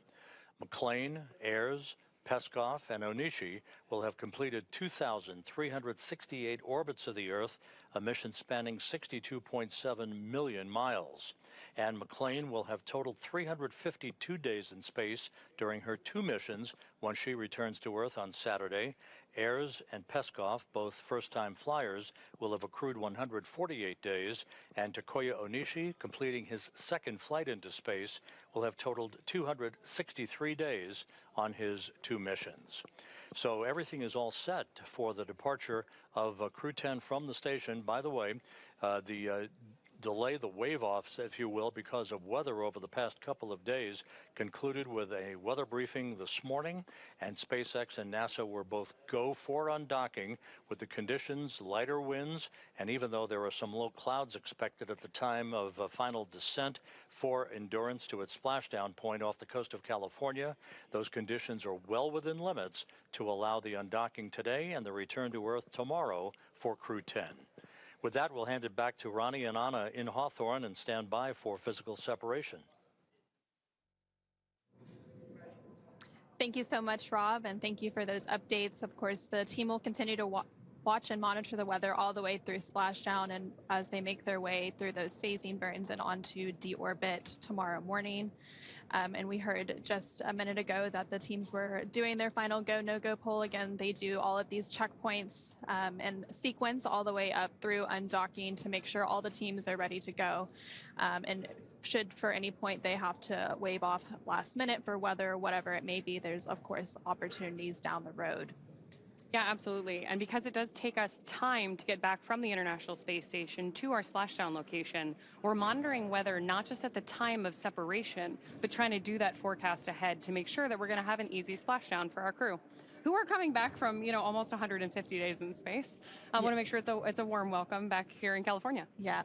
McLean, Ayres, Peskov, and Onishi will have completed 2,368 orbits of the Earth, a mission spanning 62.7 million miles. And McLean will have totaled 352 days in space during her 2 missions once she returns to Earth on Saturday. Ayres and Peskov, both first-time flyers, will have accrued 148 days, and Takuya Onishi, completing his 2nd flight into space, will have totaled 263 days on his 2 missions. So everything is all set for the departure of Crew-10 from the station. By the way, the delay, the wave-offs, if you will, because of weather over the past couple of days, concluded with a weather briefing this morning, and SpaceX and NASA were both go for undocking with the conditions, lighter winds, and even though there are some low clouds expected at the time of final descent for Endurance to its splashdown point off the coast of California, those conditions are well within limits to allow the undocking today and the return to Earth tomorrow for Crew-10. With that, we'll hand it back to Ronnie and Anna in Hawthorne and stand by for physical separation. Thank you so much, Rob, and thank you for those updates. Of course, the team will continue to watch and monitor the weather all the way through splashdown and as they make their way through those phasing burns and onto deorbit tomorrow morning. And we heard just a minute ago that the teams were doing their final go, no-go poll. Again, they do all of these checkpoints and sequence all the way up through undocking to make sure all the teams are ready to go. And should for any point they have to wave off last minute for weather or whatever it may be, there's of course opportunities down the road. Yeah, absolutely. And because it does take us time to get back from the International Space Station to our splashdown location, we're monitoring weather not just at the time of separation, but trying to do that forecast ahead to make sure that we're going to have an easy splashdown for our crew, who are coming back from, almost 150 days in space. I want to make sure it's a warm welcome back here in California. Yeah.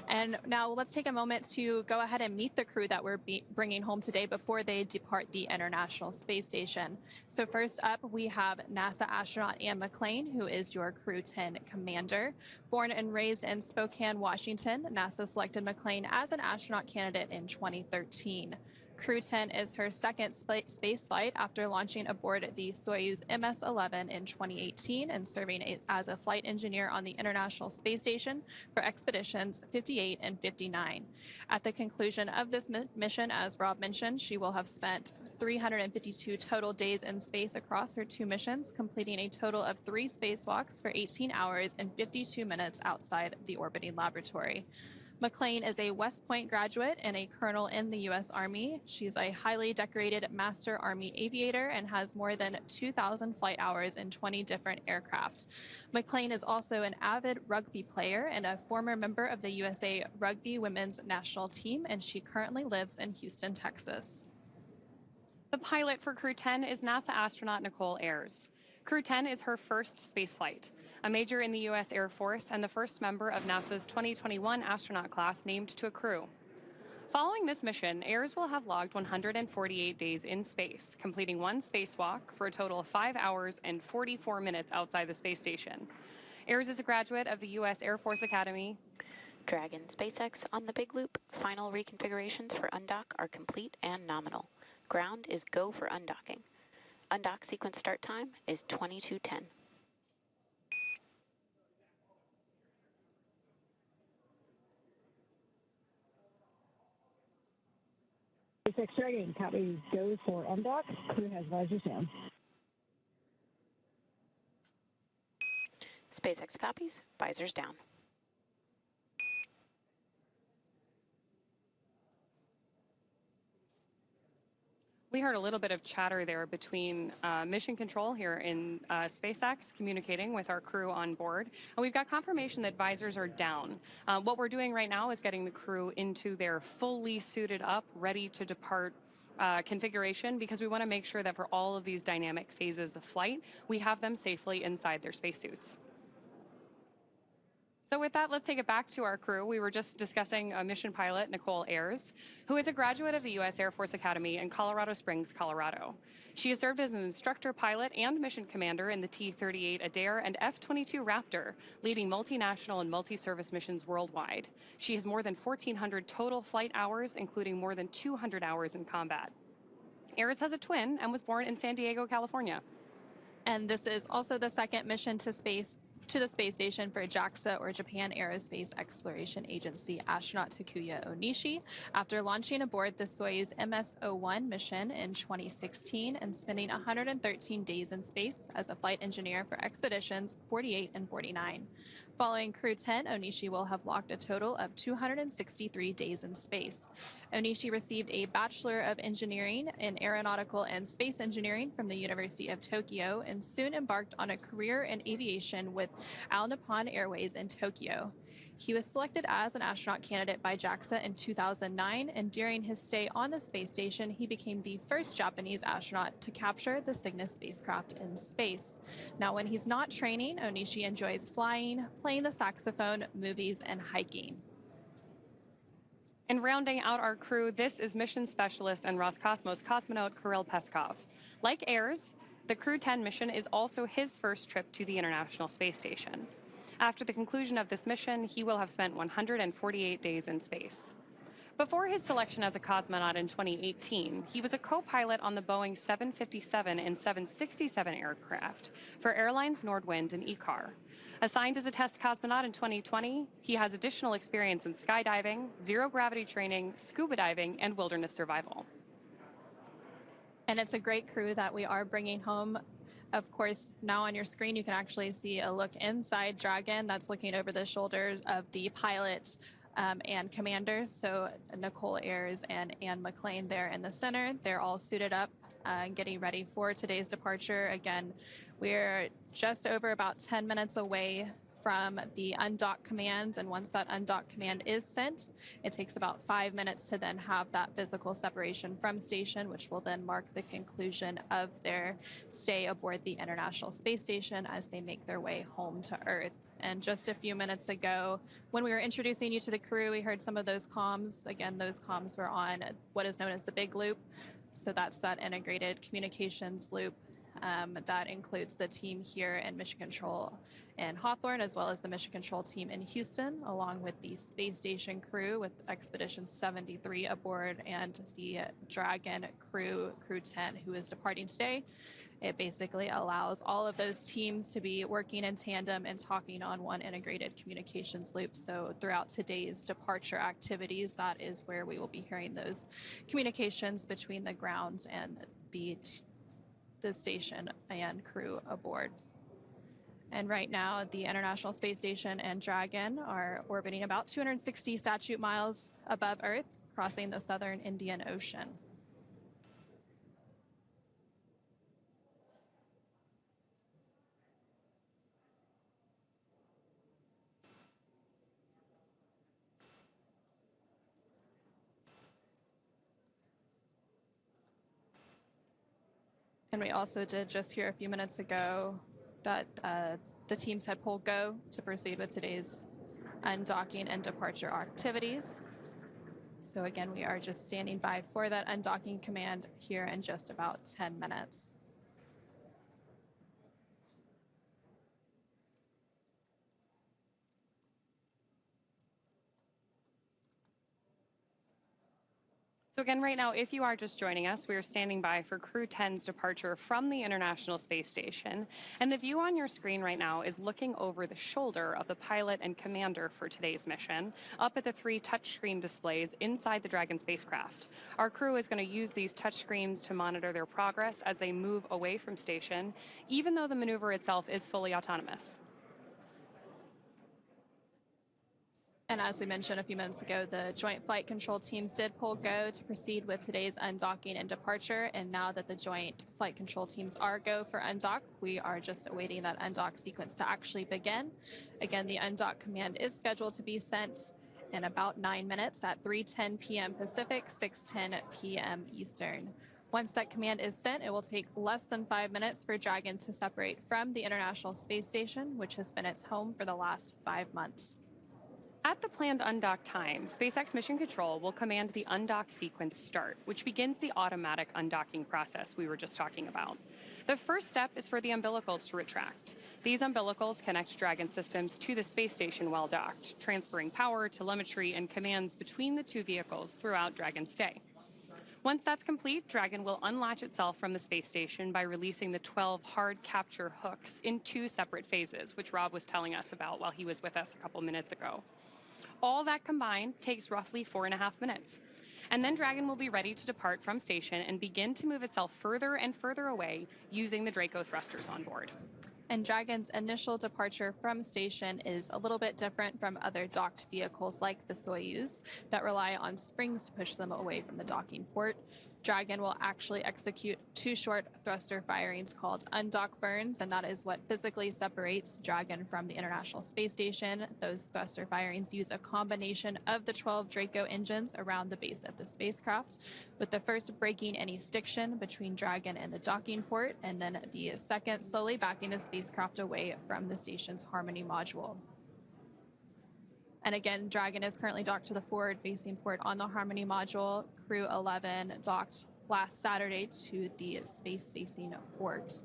And now let's take a moment to go ahead and meet the crew that we're bringing home today before they depart the International Space Station. So first up, we have NASA astronaut Anne McLean, who is your Crew-10 commander. Born and raised in Spokane, Washington, NASA selected McLean as an astronaut candidate in 2013. Crew-10 is her 2nd space flight after launching aboard the Soyuz MS-11 in 2018 and serving as a flight engineer on the International Space Station for expeditions 58 and 59. At the conclusion of this mission, as Rob mentioned, she will have spent 352 total days in space across her 2 missions, completing a total of 3 spacewalks for 18 hours and 52 minutes outside the orbiting laboratory. McLean is a West Point graduate and a colonel in the U.S. Army. She's a highly decorated Master Army aviator and has more than 2,000 flight hours in 20 different aircraft. McLean is also an avid rugby player and a former member of the USA Rugby Women's National Team, and she currently lives in Houston, Texas. The pilot for Crew-10 is NASA astronaut Nicole Ayres. Crew-10 is her first space flight. A major in the U.S. Air Force and the first member of NASA's 2021 astronaut class named to a crew. Following this mission, Ayres will have logged 148 days in space, completing 1 spacewalk for a total of 5 hours and 44 minutes outside the space station. Ayers is a graduate of the U.S. Air Force Academy. Dragon SpaceX on the big loop. Final reconfigurations for undock are complete and nominal. Ground is go for undocking. Undock sequence start time is 22:10. SpaceX Dragon, copy, go for undock. Crew has visors down. SpaceX copies, visors down. We heard a little bit of chatter there between mission control here in SpaceX communicating with our crew on board. And we've got confirmation that visors are down. What we're doing right now is getting the crew into their fully suited up, ready to depart configuration, because we want to make sure that for all of these dynamic phases of flight, we have them safely inside their spacesuits. So with that, let's take it back to our crew. We were just discussing mission pilot Nicole Ayers, who is a graduate of the U.S. Air Force Academy in Colorado Springs, Colorado. She has served as an instructor pilot and mission commander in the T-38 Adair and F-22 Raptor, leading multinational and multi-service missions worldwide. She has more than 1,400 total flight hours, including more than 200 hours in combat. Ayers has a twin and was born in San Diego, California. And this is also the second mission to the space station for JAXA, or Japan Aerospace Exploration Agency astronaut Takuya Onishi, after launching aboard the Soyuz MS-01 mission in 2016 and spending 113 days in space as a flight engineer for expeditions 48 and 49. Following Crew-10, Onishi will have logged a total of 263 days in space. Onishi received a Bachelor of Engineering in Aeronautical and Space Engineering from the University of Tokyo and soon embarked on a career in aviation with All Nippon Airways in Tokyo. He was selected as an astronaut candidate by JAXA in 2009, and during his stay on the space station, he became the first Japanese astronaut to capture the Cygnus spacecraft in space. Now, when he's not training, Onishi enjoys flying, playing the saxophone, movies, and hiking. And rounding out our crew, this is mission specialist and Roscosmos cosmonaut Kirill Peskov. Like Ayers, the Crew-10 mission is also his first trip to the International Space Station. After the conclusion of this mission, he will have spent 148 days in space. Before his selection as a cosmonaut in 2018, he was a co-pilot on the Boeing 757 and 767 aircraft for airlines Nordwind and ECAR. Assigned as a test cosmonaut in 2020, he has additional experience in skydiving, zero-gravity training, scuba diving, and wilderness survival. And it's a great crew that we are bringing home. Of course, now on your screen, you can actually see a look inside Dragon that's looking over the shoulders of the pilots and commanders. So Nicole Ayers and Ann McLean there in the center. They're all suited up, getting ready for today's departure. Again, we're just over about 10 minutes away from the undock command, and once that undock command is sent, it takes about 5 minutes to then have that physical separation from station, which will then mark the conclusion of their stay aboard the International Space Station as they make their way home to Earth. And just a few minutes ago, when we were introducing you to the crew, we heard some of those comms. Again, those comms were on what is known as the big loop. So that's that integrated communications loop that includes the team here in Mission Control in Hawthorne, as well as the Mission Control team in Houston, along with the space station crew with Expedition 73 aboard and the Dragon Crew-10, who is departing today. It basically allows all of those teams to be working in tandem and talking on one integrated communications loop. So throughout today's departure activities, that is where we will be hearing those communications between the ground and the station and crew aboard. And right now, the International Space Station and Dragon are orbiting about 260 statute miles above Earth, crossing the southern Indian Ocean. And we also did just hear a few minutes ago that the teams had pulled go to proceed with today's undocking and departure activities. So again, we are just standing by for that undocking command here in just about 10 minutes. So again, right now, if you are just joining us, we are standing by for Crew-10's departure from the International Space Station. And the view on your screen right now is looking over the shoulder of the pilot and commander for today's mission, up at the 3 touchscreen displays inside the Dragon spacecraft. Our crew is going to use these touchscreens to monitor their progress as they move away from station, even though the maneuver itself is fully autonomous. And as we mentioned a few minutes ago, the Joint Flight Control teams did pull go to proceed with today's undocking and departure. And now that the Joint Flight Control teams are go for undock, we are just awaiting that undock sequence to actually begin. Again, the undock command is scheduled to be sent in about 9 minutes at 3:10 p.m. Pacific, 6:10 p.m. Eastern. Once that command is sent, it will take less than 5 minutes for Dragon to separate from the International Space Station, which has been its home for the last 5 months. At the planned undock time, SpaceX Mission Control will command the undock sequence start, which begins the automatic undocking process we were just talking about. The first step is for the umbilicals to retract. These umbilicals connect Dragon systems to the space station while docked, transferring power, telemetry, and commands between the two vehicles throughout Dragon's stay. Once that's complete, Dragon will unlatch itself from the space station by releasing the 12 hard capture hooks in 2 separate phases, which Rob was telling us about while he was with us a couple minutes ago. All that combined takes roughly 4.5 minutes. And then Dragon will be ready to depart from station and begin to move itself further and further away using the Draco thrusters on board. And Dragon's initial departure from station is a little bit different from other docked vehicles like the Soyuz that rely on springs to push them away from the docking port. Dragon will actually execute 2 short thruster firings called undock burns, and that is what physically separates Dragon from the International Space Station. Those thruster firings use a combination of the 12 Draco engines around the base of the spacecraft, with the first breaking any stiction between Dragon and the docking port, and then the second slowly backing the spacecraft away from the station's Harmony module. And again, Dragon is currently docked to the forward-facing port on the Harmony module. Crew-11 docked last Saturday to the space-facing port.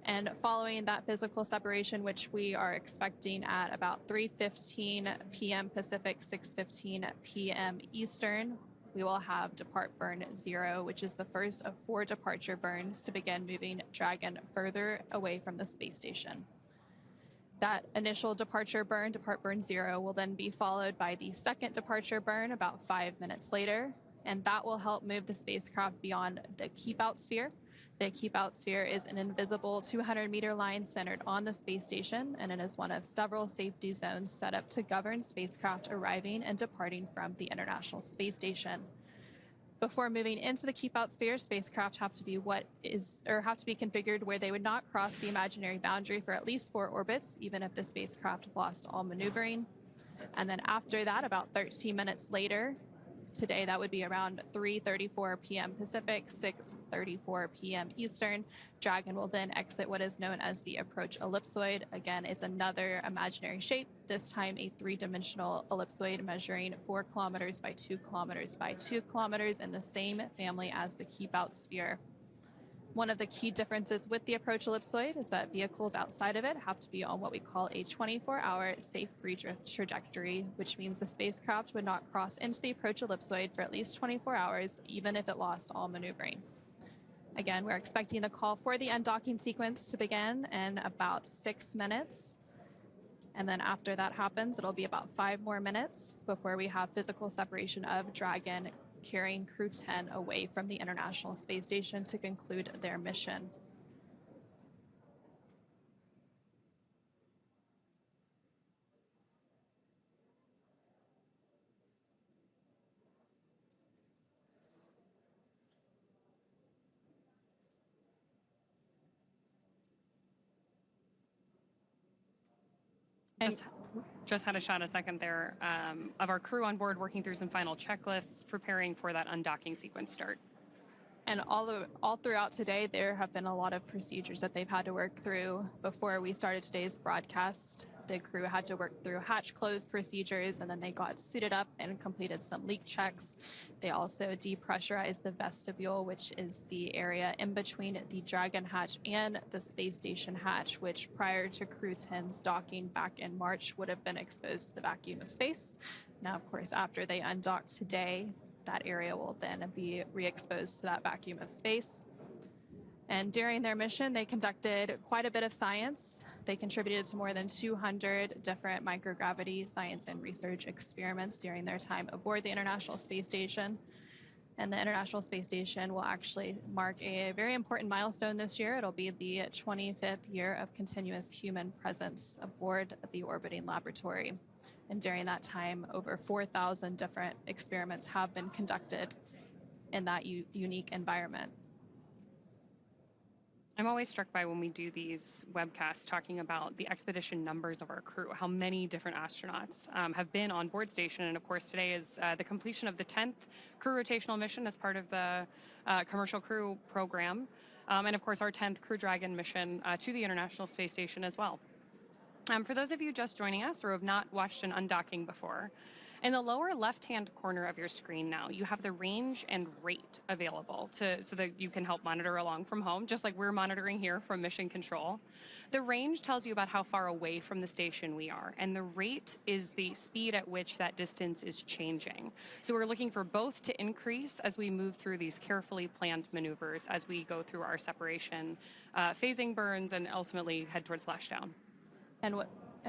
And following that physical separation, which we are expecting at about 3:15 p.m. Pacific, 6:15 p.m. Eastern, we will have depart burn 0, which is the first of 4 departure burns to begin moving Dragon further away from the space station. That initial departure burn, depart burn 0, will then be followed by the second departure burn about 5 minutes later, and that will help move the spacecraft beyond the keep-out sphere. The keep-out sphere is an invisible 200-meter line centered on the space station, and it is one of several safety zones set up to govern spacecraft arriving and departing from the International Space Station. Before moving into the keep-out sphere, spacecraft have to be configured where they would not cross the imaginary boundary for at least 4 orbits, even if the spacecraft lost all maneuvering. And then after that, about 13 minutes later, today that would be around 3:34 p.m. Pacific, 6:34 p.m. Eastern, Dragon will then exit what is known as the approach ellipsoid. Again, it's another imaginary shape, this time a 3-dimensional ellipsoid measuring 4 kilometers by 2 kilometers by 2 kilometers in the same family as the keep-out sphere. One of the key differences with the approach ellipsoid is that vehicles outside of it have to be on what we call a 24-hour safe free drift trajectory, which means the spacecraft would not cross into the approach ellipsoid for at least 24 hours, even if it lost all maneuvering. Again, we're expecting the call for the undocking sequence to begin in about 6 minutes. And then after that happens, it'll be about 5 more minutes before we have physical separation of Dragon carrying Crew-10 away from the International Space Station to conclude their mission. Just had a shot a second there of our crew on board working through some final checklists, preparing for that undocking sequence start. And all throughout today, there have been a lot of procedures that they've had to work through. Before we started today's broadcast, the crew had to work through hatch close procedures, and then they got suited up and completed some leak checks. They also depressurized the vestibule, which is the area in between the Dragon hatch and the space station hatch, which prior to Crew-10's docking back in March would have been exposed to the vacuum of space. Now, of course, after they undocked today, that area will then be re-exposed to that vacuum of space. And during their mission, they conducted quite a bit of science. They contributed to more than 200 different microgravity science and research experiments during their time aboard the International Space Station. And the International Space Station will actually mark a very important milestone this year. It'll be the 25th year of continuous human presence aboard the orbiting laboratory. And during that time, over 4,000 different experiments have been conducted in that unique environment. I'm always struck by when we do these webcasts talking about the expedition numbers of our crew, how many different astronauts have been on board station. And of course, today is the completion of the 10th crew rotational mission as part of the commercial crew program. And of course, our 10th Crew Dragon mission to the International Space Station as well. For those of you just joining us or have not watched an undocking before, in the lower left-hand corner of your screen now, you have the range and rate available so that you can help monitor along from home, just like we're monitoring here from Mission Control. The range tells you about how far away from the station we are, and the rate is the speed at which that distance is changing. So we're looking for both to increase as we move through these carefully planned maneuvers as we go through our separation, phasing burns, and ultimately head towards splashdown. And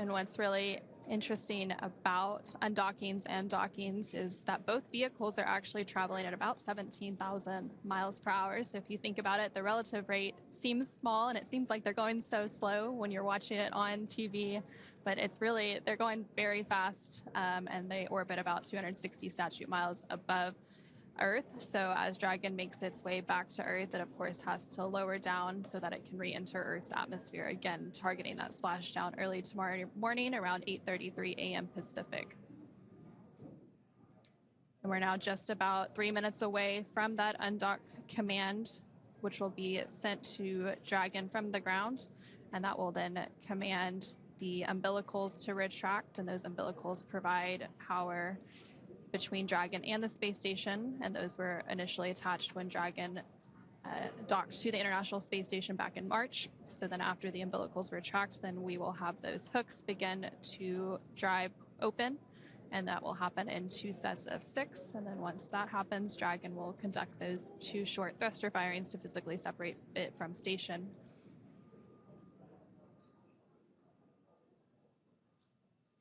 what's really interesting about undockings and dockings is that both vehicles are actually traveling at about 17,000 miles per hour. So if you think about it, the relative rate seems small and it seems like they're going so slow when you're watching it on TV, but it's really, they're going very fast, and they orbit about 260 statute miles above Earth. So as Dragon makes its way back to Earth, it of course has to lower down so that it can re-enter Earth's atmosphere, again targeting that splashdown early tomorrow morning around 8:33 a.m. Pacific. And we're now just about 3 minutes away from that undock command, which will be sent to Dragon from the ground, and that will then command the umbilicals to retract, and those umbilicals provide power between Dragon and the space station, and those were initially attached when Dragon docked to the International Space Station back in March. So then after the umbilicals retract, then we will have those hooks begin to drive open, and that will happen in 2 sets of 6. And then once that happens, Dragon will conduct those 2 short thruster firings to physically separate it from station.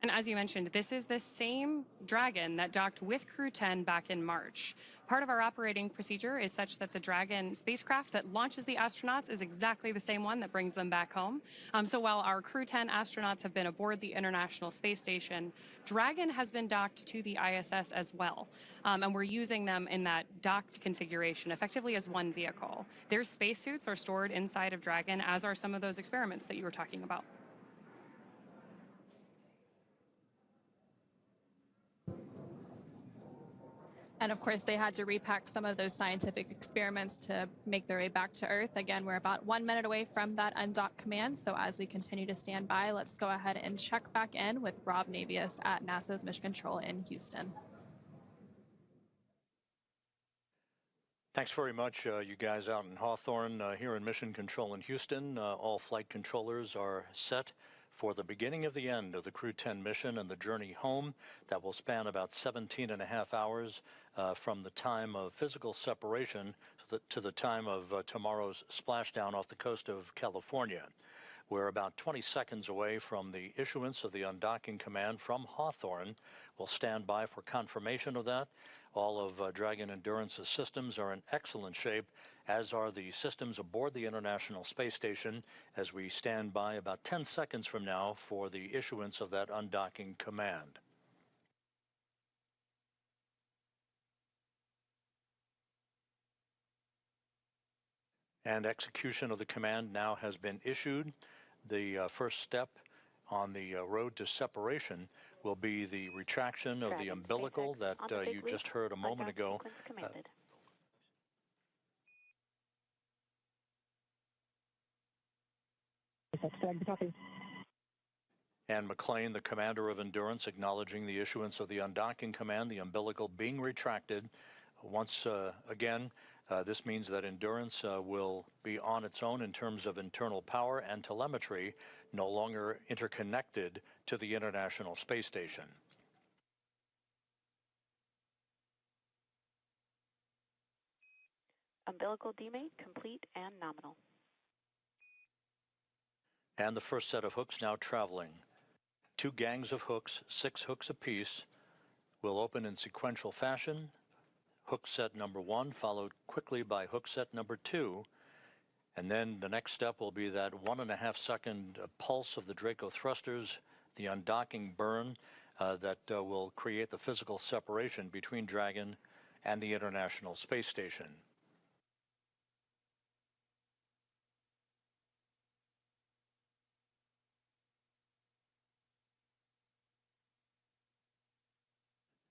And as you mentioned, this is the same Dragon that docked with Crew-10 back in March. Part of our operating procedure is such that the Dragon spacecraft that launches the astronauts is exactly the same one that brings them back home. So while our Crew-10 astronauts have been aboard the International Space Station, Dragon has been docked to the ISS as well. And we're using them in that docked configuration, effectively as one vehicle. Their spacesuits are stored inside of Dragon, as are some of those experiments that you were talking about. And of course, they had to repack some of those scientific experiments to make their way back to Earth. Again, we're about 1 minute away from that undock command. So as we continue to stand by, let's go ahead and check back in with Rob Navius at NASA's Mission Control in Houston. Thanks very much, you guys out in Hawthorne. Here in Mission Control in Houston, all flight controllers are set for the beginning of the end of the Crew-10 mission and the journey home that will span about 17.5 hours from the time of physical separation to the time of tomorrow's splashdown off the coast of California. We're about 20 seconds away from the issuance of the undocking command from Hawthorne. We'll stand by for confirmation of that. All of Dragon Endurance's systems are in excellent shape, as are the systems aboard the International Space Station, as we stand by about 10 seconds from now for the issuance of that undocking command. And execution of the command now has been issued. The first step on the road to separation will be the retraction of the umbilical that you just heard a moment ago. And McLean, the commander of Endurance, acknowledging the issuance of the undocking command, the umbilical being retracted. Once again, this means that Endurance will be on its own in terms of internal power and telemetry, no longer interconnected to the International Space Station. umbilical demate complete and nominal. And the first set of hooks now traveling. 2 gangs of hooks, 6 hooks apiece, will open in sequential fashion. Hook set number 1 followed quickly by hook set number 2. And then the next step will be that 1.5-second pulse of the Draco thrusters, the undocking burn that will create the physical separation between Dragon and the International Space Station.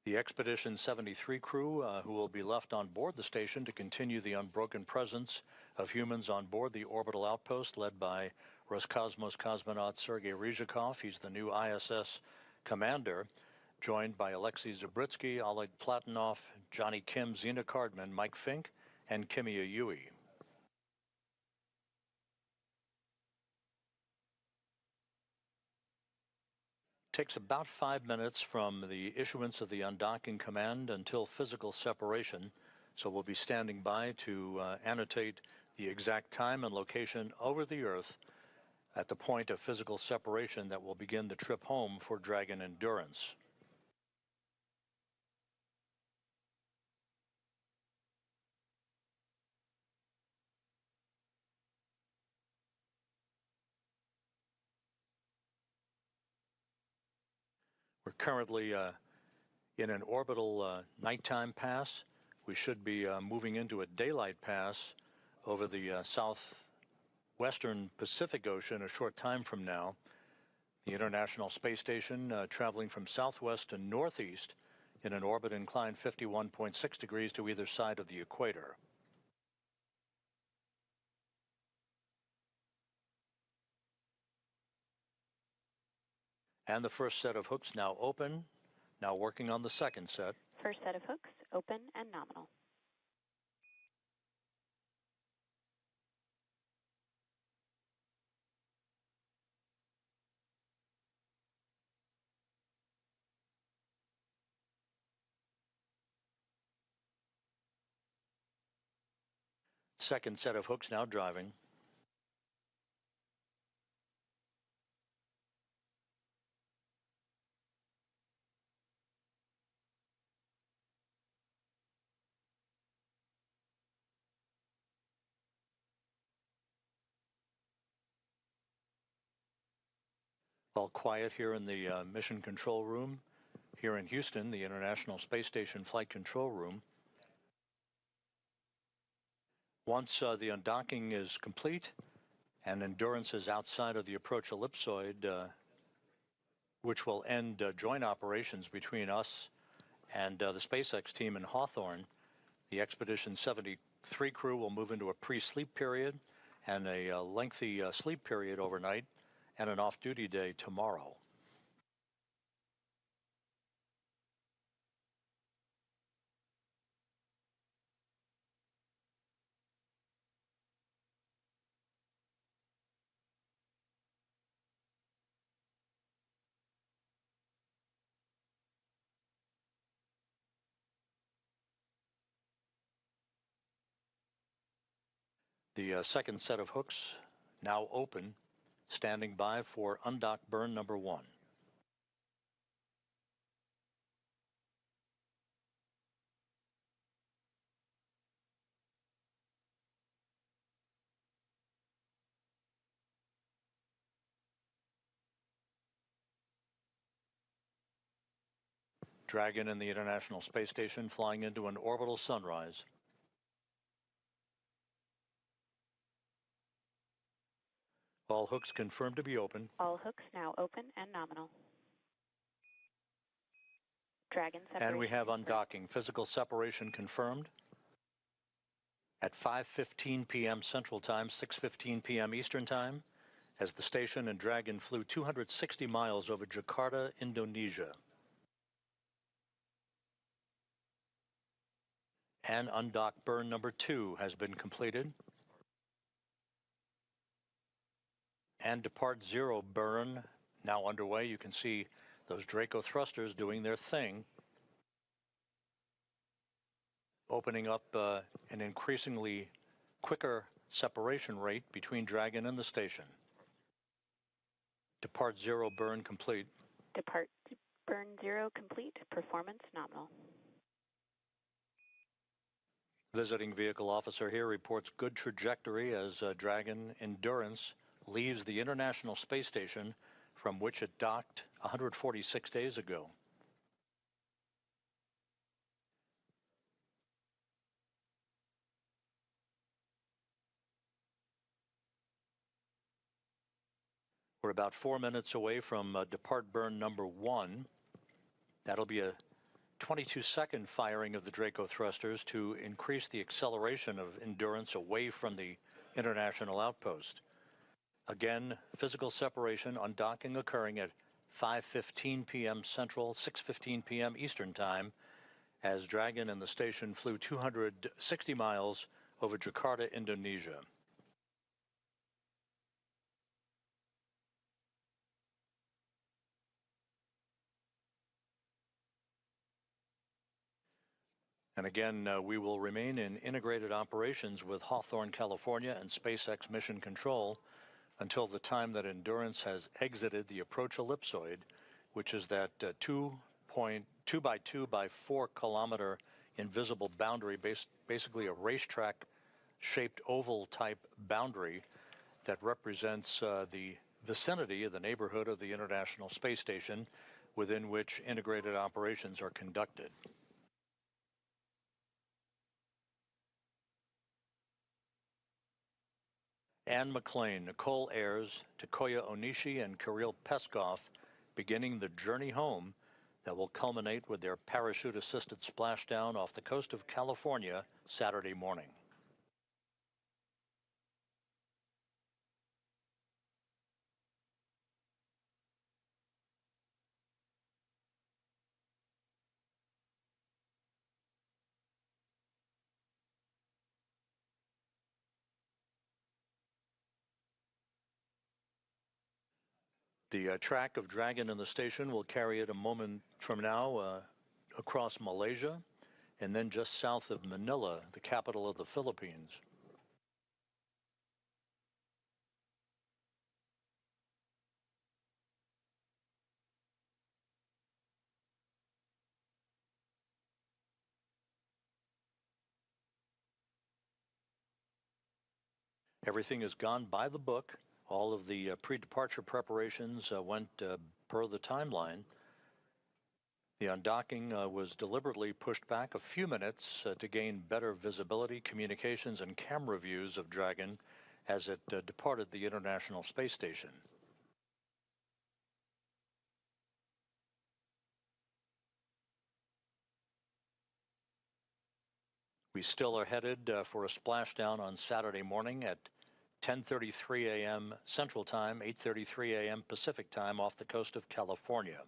The Expedition 73 crew, who will be left on board the station to continue the unbroken presence of humans on board the orbital outpost led by Roscosmos cosmonaut Sergei Ryzhikov. He's the new ISS commander, joined by Alexei Zabritsky, Oleg Platonov, Johnny Kim, Zena Cardman, Mike Fink, and Kimia Yui. Takes about 5 minutes from the issuance of the undocking command until physical separation, so we'll be standing by to annotate the exact time and location over the Earth at the point of physical separation that will begin the trip home for Dragon Endurance. We're currently in an orbital nighttime pass. We should be moving into a daylight pass over the southwestern Pacific Ocean a short time from now. The International Space Station traveling from southwest to northeast in an orbit inclined 51.6 degrees to either side of the equator. And the first set of hooks now open, now working on the second set. First set of hooks, open and nominal. Second set of hooks now driving. All quiet here in the mission control room. Here in Houston, the International Space Station Flight Control Room. Once the undocking is complete and Endurance is outside of the approach ellipsoid, which will end joint operations between us and the SpaceX team in Hawthorne, the Expedition 73 crew will move into a pre-sleep period and a lengthy sleep period overnight and an off-duty day tomorrow. The second set of hooks now open, standing by for undock burn number 1. Dragon and the International Space Station flying into an orbital sunrise. All hooks confirmed to be open. All hooks now open and nominal. Dragon separation. And we have undocking. Physical separation confirmed. At 5:15 p.m. Central Time, 6:15 p.m. Eastern Time, as the station and Dragon flew 260 miles over Jakarta, Indonesia. And undock burn number 2 has been completed. And depart 0 burn now underway. You can see those Draco thrusters doing their thing. opening up an increasingly quicker separation rate between Dragon and the station. Depart 0, burn complete. Depart burn 0 complete, performance nominal. Visiting vehicle officer here reports good trajectory as Dragon Endurance leaves the International Space Station from which it docked 146 days ago. We're about 4 minutes away from depart burn number 1. That'll be a 22-second firing of the Draco thrusters to increase the acceleration of Endurance away from the International Outpost. Again, physical separation, undocking occurring at 5:15 p.m. Central, 6:15 p.m. Eastern Time, as Dragon and the station flew 260 miles over Jakarta, Indonesia. And again, we will remain in integrated operations with Hawthorne, California and SpaceX Mission Control until the time that Endurance has exited the approach ellipsoid, which is that 2 by 2 by 4 kilometer invisible boundary, basically a racetrack-shaped oval-type boundary that represents the vicinity of the neighborhood of the International Space Station within which integrated operations are conducted. Anne McLean, Nicole Ayers, Takoya Onishi, and Kirill Peskov beginning the journey home that will culminate with their parachute-assisted splashdown off the coast of California Saturday morning. The track of Dragon in the station will carry it a moment from now across Malaysia and then just south of Manila, the capital of the Philippines. Everything has gone by the book. All of the pre-departure preparations went per the timeline. The undocking was deliberately pushed back a few minutes to gain better visibility, communications, and camera views of Dragon as it departed the International Space Station. We still are headed for a splashdown on Saturday morning at 10:33 a.m. Central Time, 8:33 a.m. Pacific Time off the coast of California.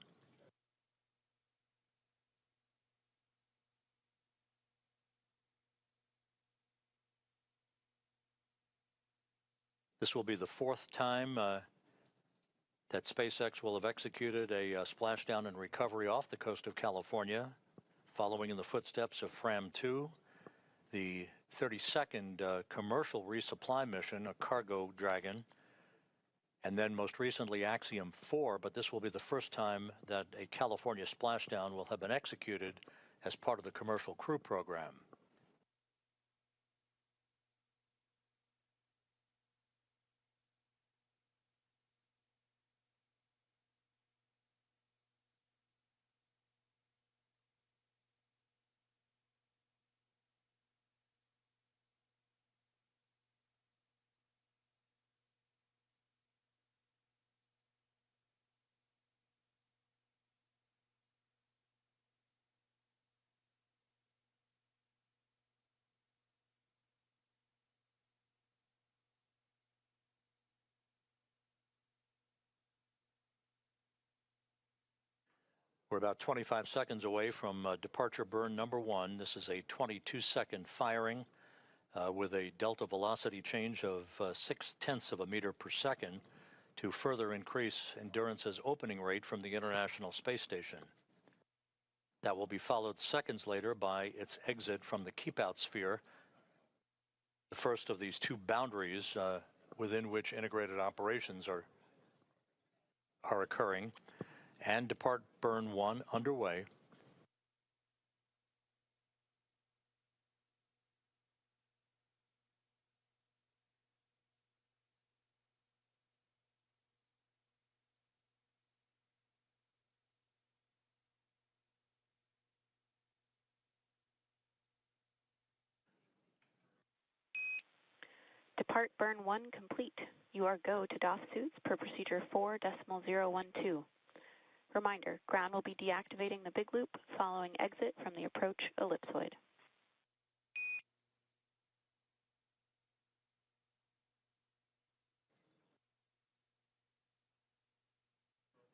This will be the fourth time that SpaceX will have executed a splashdown and recovery off the coast of California, following in the footsteps of Fram-2, the 32nd commercial resupply mission, a cargo Dragon, and then most recently Axiom 4, but this will be the first time that a California splashdown will have been executed as part of the commercial crew program. We're about 25 seconds away from departure burn number 1. This is a 22-second firing with a delta velocity change of 0.6 of a meter per second to further increase Endurance's opening rate from the International Space Station. That will be followed seconds later by its exit from the keep-out sphere, the first of these two boundaries within which integrated operations are occurring, and depart burn 1 underway. Depart burn 1 complete. You are go to DOF suits per procedure 4.012. Reminder, ground will be deactivating the big loop following exit from the approach ellipsoid.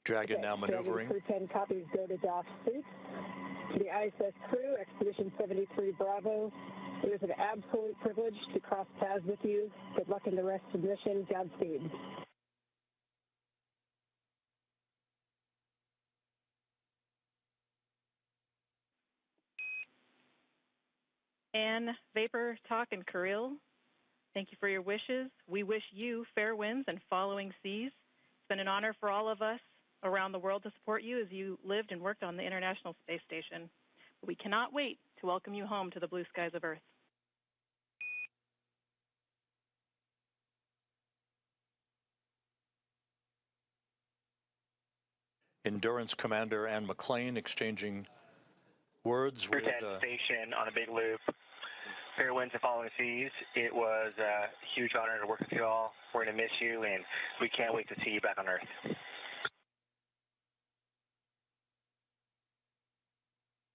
Dragon now maneuvering. Crew-10 copies go to DOF suits. To the ISS crew, Expedition 73 Bravo, it is an absolute privilege to cross paths with you. Good luck in the rest of the mission. Godspeed. Anne, Vapor, Talk, and Kirill, thank you for your wishes. We wish you fair winds and following seas. It's been an honor for all of us around the world to support you as you lived and worked on the International Space Station. We cannot wait to welcome you home to the blue skies of Earth. Endurance Commander Anne McLean exchanging words with... Crew-10 station on a big loop. Fair winds and following seas. It was a huge honor to work with you all. We're going to miss you, and we can't wait to see you back on Earth.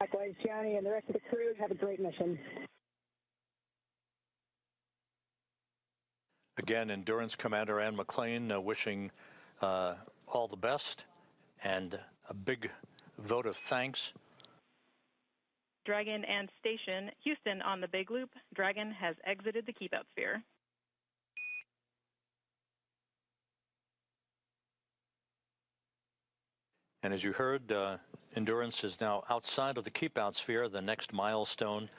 Likewise, Johnny and the rest of the crew, have a great mission. Again, Endurance Commander Anne McLean wishing all the best and a big vote of thanks. Dragon and Station, Houston on the big loop. Dragon has exited the keep-out sphere. And as you heard, Endurance is now outside of the keep-out sphere. The next milestone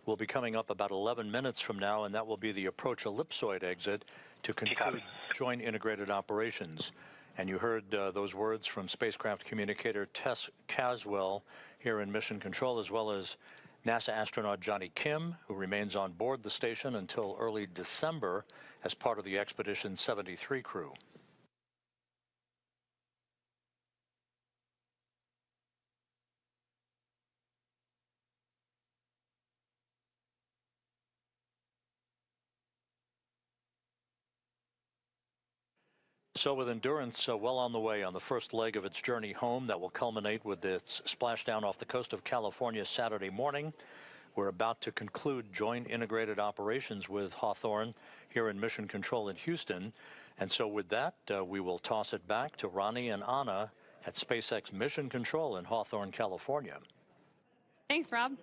will be coming up about 11 minutes from now, and that will be the approach ellipsoid exit to conclude joint integrated operations. And you heard those words from spacecraft communicator Tess Caswell here in Mission Control, as well as NASA astronaut Johnny Kim, who remains on board the station until early December as part of the Expedition 73 crew. So with Endurance well on the way on the first leg of its journey home that will culminate with its splashdown off the coast of California Saturday morning, we're about to conclude joint integrated operations with Hawthorne here in Mission Control in Houston. And so with that, we will toss it back to Ronnie and Anna at SpaceX Mission Control in Hawthorne, California. Thanks, Rob.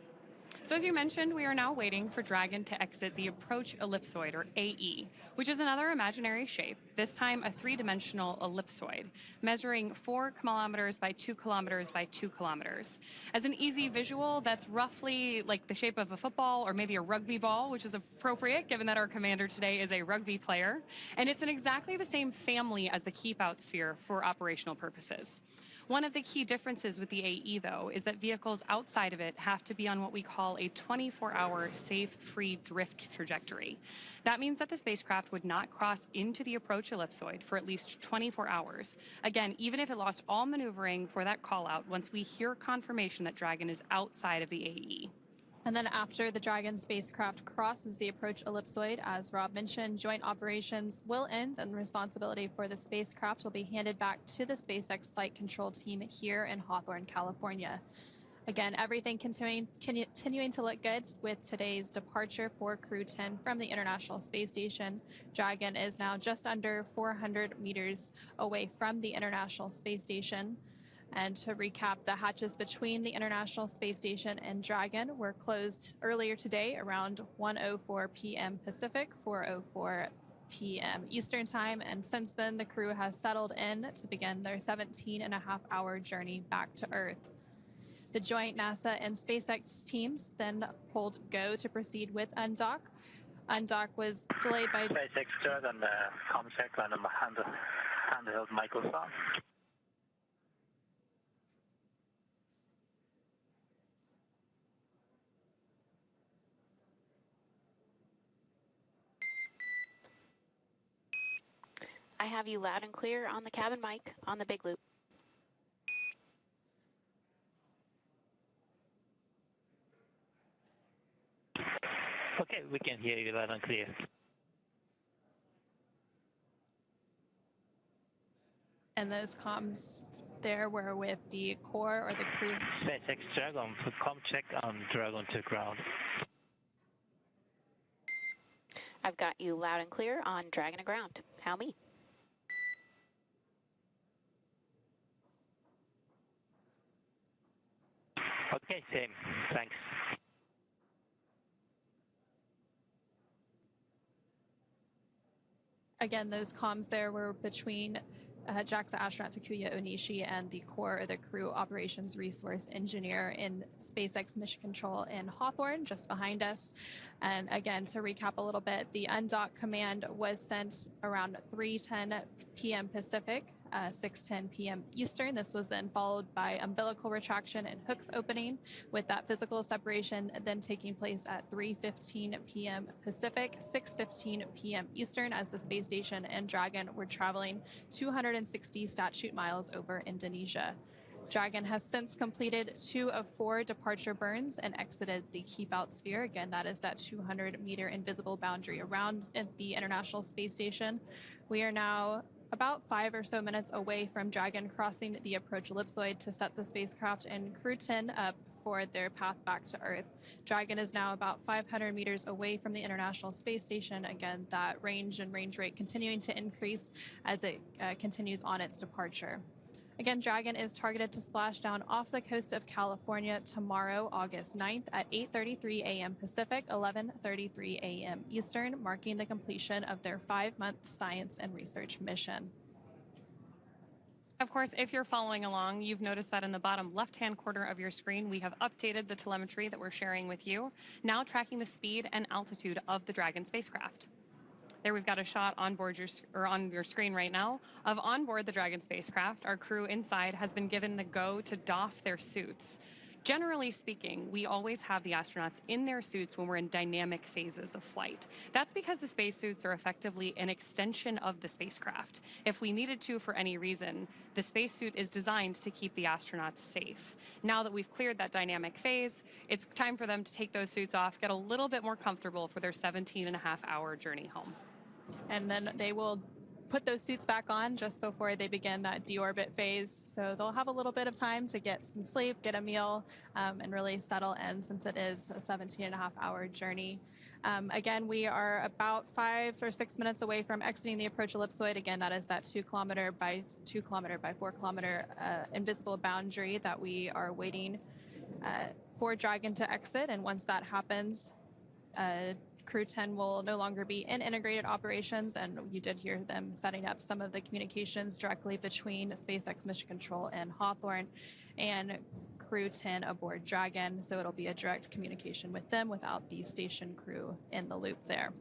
So as you mentioned, we are now waiting for Dragon to exit the approach ellipsoid, or AE, which is another imaginary shape, this time a three-dimensional ellipsoid, measuring 4 kilometers by 2 kilometers by 2 kilometers. As an easy visual, that's roughly like the shape of a football or maybe a rugby ball, which is appropriate given that our commander today is a rugby player. And it's in exactly the same family as the keep-out sphere for operational purposes. One of the key differences with the AE, though, is that vehicles outside of it have to be on what we call a 24-hour safe, free drift trajectory. That means that the spacecraft would not cross into the approach ellipsoid for at least 24 hours. Again, even if it lost all maneuvering for that call-out once we hear confirmation that Dragon is outside of the AE. And then after the Dragon spacecraft crosses the approach ellipsoid, as Rob mentioned, joint operations will end and responsibility for the spacecraft will be handed back to the SpaceX flight control team here in Hawthorne, California. Again, everything continuing to look good with today's departure for Crew-10 from the International Space Station. Dragon is now just under 400 meters away from the International Space Station. And to recap, the hatches between the International Space Station and Dragon were closed earlier today around 1:04 p.m. Pacific, 4:04 p.m. Eastern Time. And since then, the crew has settled in to begin their 17-and-a-half-hour journey back to Earth. The joint NASA and SpaceX teams then pulled go to proceed with undock. Undock was delayed by SpaceX Dragon ComSec and handheld microphone. I have you loud and clear on the cabin mic on the big loop. Okay, we can hear you loud and clear. And those comms there were with the core or the crew. SpaceX Dragon, com check on Dragon to ground. I've got you loud and clear on Dragon to ground. How me? Okay, same. Thanks. Again, those comms there were between JAXA astronaut Takuya Onishi and the core or the crew operations resource engineer in SpaceX Mission Control in Hawthorne, just behind us. And again, to recap a little bit, the undock command was sent around 3:10 p.m. Pacific, 6:10 p.m. Eastern. This was then followed by umbilical retraction and hooks opening, with that physical separation then taking place at 3:15 p.m. Pacific, 6:15 p.m. Eastern, as the space station and Dragon were traveling 260 statute miles over Indonesia. Dragon has since completed 2 of 4 departure burns and exited the keep-out sphere. Again, that is that 200-meter invisible boundary around the International Space Station. We are now about 5 or so minutes away from Dragon crossing the approach ellipsoid to set the spacecraft and Crew-10 up for their path back to Earth. Dragon is now about 500 meters away from the International Space Station. Again, that range and range rate continuing to increase as it continues on its departure. Again, Dragon is targeted to splash down off the coast of California tomorrow, August 9th at 8:33 a.m. Pacific, 11:33 a.m. Eastern, marking the completion of their 5-month science and research mission. Of course, if you're following along, you've noticed that in the bottom left-hand corner of your screen, we have updated the telemetry that we're sharing with you, now tracking the speed and altitude of the Dragon spacecraft. There we've got a shot on board on your screen right now of on board the Dragon spacecraft. Our crew inside has been given the go to doff their suits. Generally speaking, we always have the astronauts in their suits when we're in dynamic phases of flight. That's because the spacesuits are effectively an extension of the spacecraft. If we needed to for any reason, the spacesuit is designed to keep the astronauts safe. Now that we've cleared that dynamic phase, it's time for them to take those suits off, get a little bit more comfortable for their 17.5-hour journey home. And then they will put those suits back on just before they begin that deorbit phase. So they'll have a little bit of time to get some sleep, get a meal, and really settle in, since it is a 17.5-hour journey. Again, we are about 5 or 6 minutes away from exiting the approach ellipsoid. Again, that is that 2 kilometer by 4 kilometer invisible boundary that we are waiting for Dragon to exit. And once that happens, Crew-10 will no longer be in integrated operations, and you did hear them setting up some of the communications directly between SpaceX Mission Control and Hawthorne and Crew-10 aboard Dragon, so it'll be a direct communication with them without the station crew in the loop there.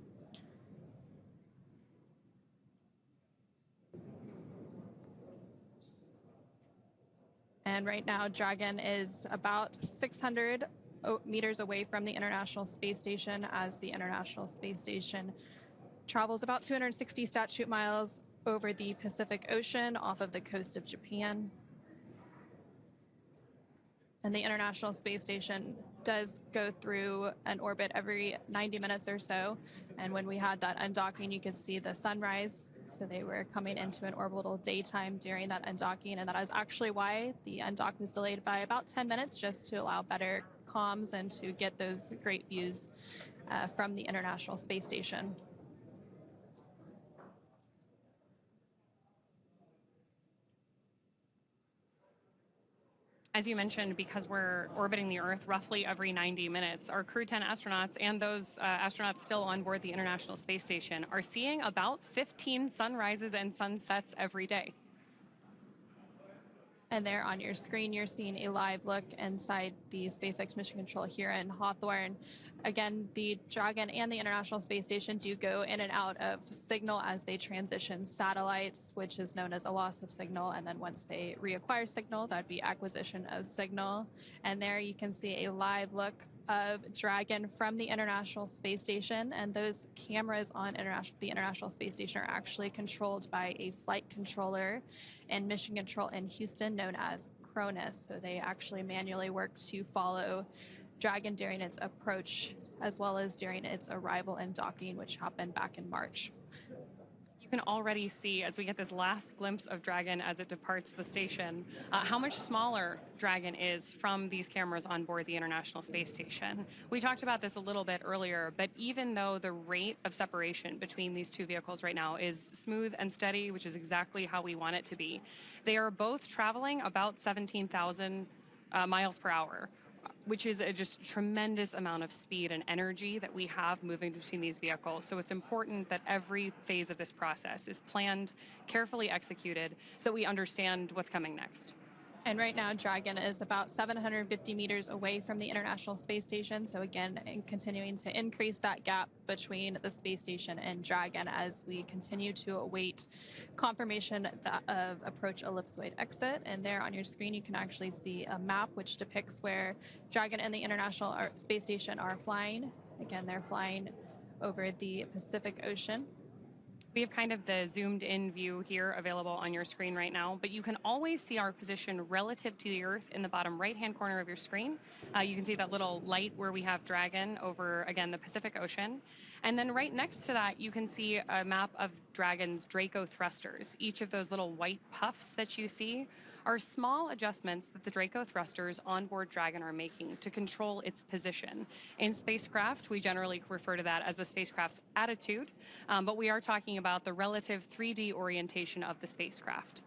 And right now, Dragon is about 600 meters away from the International Space Station, as the International Space Station travels about 260 statute miles over the Pacific Ocean off of the coast of Japan. And the International Space Station does go through an orbit every 90 minutes or so. And when we had that undocking, you could see the sunrise. So they were coming into an orbital daytime during that undocking, and that is actually why the undock was delayed by about 10 minutes, just to allow better comms and to get those great views from the International Space Station. As you mentioned, because we're orbiting the Earth roughly every 90 minutes, our Crew-10 astronauts and those astronauts still on board the International Space Station are seeing about 15 sunrises and sunsets every day. And there on your screen, you're seeing a live look inside the SpaceX Mission Control here in Hawthorne. Again, the Dragon and the International Space Station do go in and out of signal as they transition satellites, which is known as a loss of signal. And then once they reacquire signal, that'd be acquisition of signal. And there you can see a live look of Dragon from the International Space Station. And those cameras on the International Space Station are actually controlled by a flight controller and mission control in Houston known as Cronus. So they actually manually work to follow Dragon during its approach as well as during its arrival and docking, which happened back in March. You can already see, as we get this last glimpse of Dragon as it departs the station, how much smaller Dragon is from these cameras on board the International Space Station. We talked about this a little bit earlier, but even though the rate of separation between these two vehicles right now is smooth and steady, which is exactly how we want it to be, they are both traveling about 17,000 miles per hour, which is a just tremendous amount of speed and energy that we have moving between these vehicles. So it's important that every phase of this process is planned, carefully executed, so that we understand what's coming next. And right now, Dragon is about 750 meters away from the International Space Station. So again, continuing to increase that gap between the space station and Dragon as we continue to await confirmation of approach ellipsoid exit. And there on your screen, you can actually see a map which depicts where Dragon and the International Space Station are flying. Again, they're flying over the Pacific Ocean. We have kind of the zoomed in view here available on your screen right now, but you can always see our position relative to the Earth in the bottom right-hand corner of your screen. You can see that little light where we have Dragon over, again, the Pacific Ocean. And then right next to that, you can see a map of Dragon's Draco thrusters. Each of those little white puffs that you see are small adjustments that the Draco thrusters on board Dragon are making to control its position. In spacecraft, we generally refer to that as the spacecraft's attitude, but we are talking about the relative 3D orientation of the spacecraft.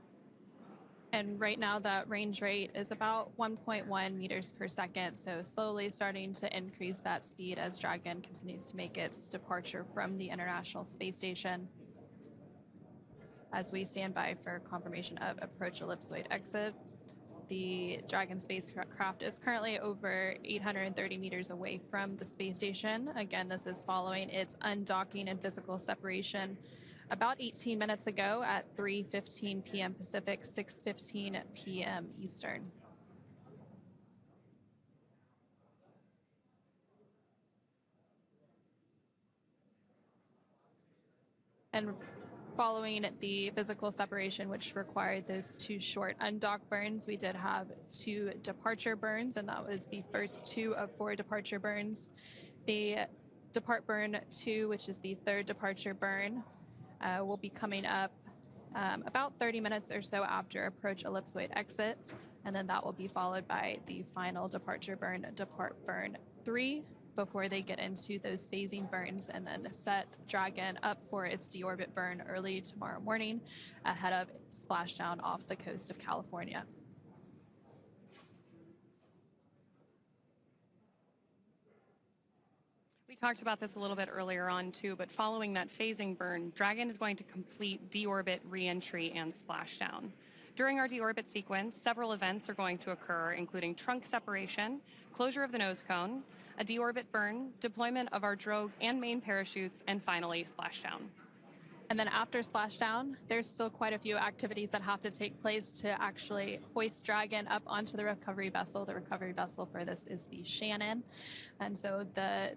And right now that range rate is about 1.1 meters per second, so slowly starting to increase that speed as Dragon continues to make its departure from the International Space Station. As we stand by for confirmation of approach ellipsoid exit, the Dragon spacecraft is currently over 830 meters away from the space station. Again, this is following its undocking and physical separation about 18 minutes ago at 3:15 p.m. Pacific, 6:15 p.m. Eastern. And following the physical separation, which required those two short undock burns, we did have 2 departure burns, and that was the first 2 of 4 departure burns. The depart burn 2, which is the 3rd departure burn, will be coming up about 30 minutes or so after approach ellipsoid exit, and then that will be followed by the final departure burn, depart burn 3, before they get into those phasing burns and then set Dragon up for its deorbit burn early tomorrow morning ahead of splashdown off the coast of California. We talked about this a little bit earlier on too, but following that phasing burn, Dragon is going to complete deorbit reentry and splashdown. During our deorbit sequence, several events are going to occur, including trunk separation, closure of the nose cone, a deorbit burn, deployment of our drogue and main parachutes, and finally splashdown. And then after splashdown, there's still quite a few activities that have to take place to actually hoist Dragon up onto the recovery vessel. The recovery vessel for this is the Shannon. And so the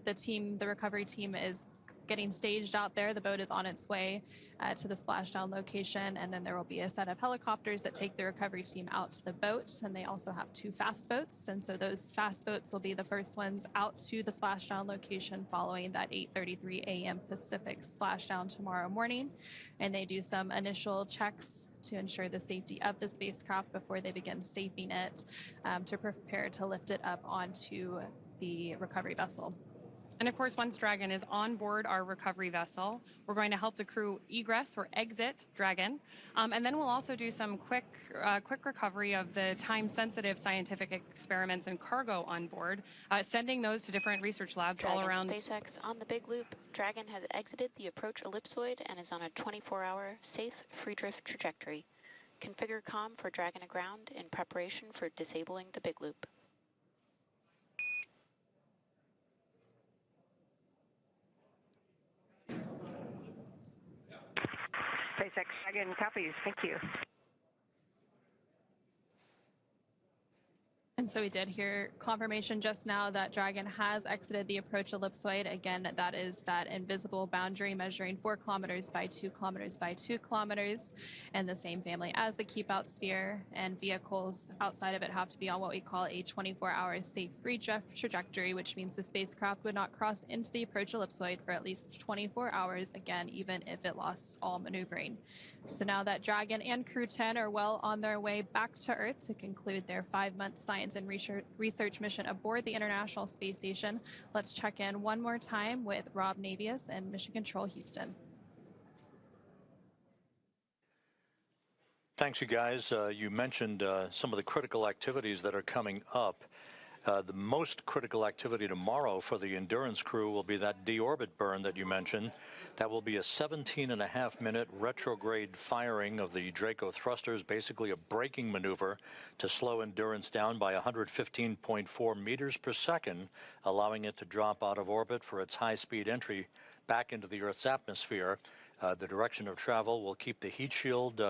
recovery team is getting staged out there. The boat is on its way to the splashdown location, and then there will be a set of helicopters that take the recovery team out to the boat, and they also have 2 fast boats, and so those fast boats will be the first ones out to the splashdown location following that 8:33 a.m. Pacific splashdown tomorrow morning, and they do some initial checks to ensure the safety of the spacecraft before they begin safing it to prepare to lift it up onto the recovery vessel. And of course, once Dragon is on board our recovery vessel, we're going to help the crew egress or exit Dragon. And then we'll also do some quick recovery of the time-sensitive scientific experiments and cargo on board, sending those to different research labs all around. SpaceX on the big loop. Dragon has exited the approach ellipsoid and is on a 24-hour safe free drift trajectory. Configure comm for Dragon aground in preparation for disabling the big loop. SpaceX Dragon copies. Thank you. And so we did hear confirmation just now that Dragon has exited the approach ellipsoid. Again, that is that invisible boundary measuring 4 kilometers by 2 kilometers by 2 kilometers, and the same family as the keep out sphere. And vehicles outside of it have to be on what we call a 24-hour safe-free trajectory, which means the spacecraft would not cross into the approach ellipsoid for at least 24 hours, again, even if it lost all maneuvering. So now that Dragon and Crew-10 are well on their way back to Earth to conclude their 5-month science and research mission aboard the International Space Station, let's check in one more time with Rob Navius and Mission Control Houston. Thanks, you guys. You mentioned some of the critical activities that are coming up. The most critical activity tomorrow for the Endurance crew will be that deorbit burn that you mentioned. That will be a 17.5-minute retrograde firing of the Draco thrusters, basically a braking maneuver to slow Endurance down by 115.4 meters per second, allowing it to drop out of orbit for its high-speed entry back into the Earth's atmosphere. The direction of travel will keep the heat shield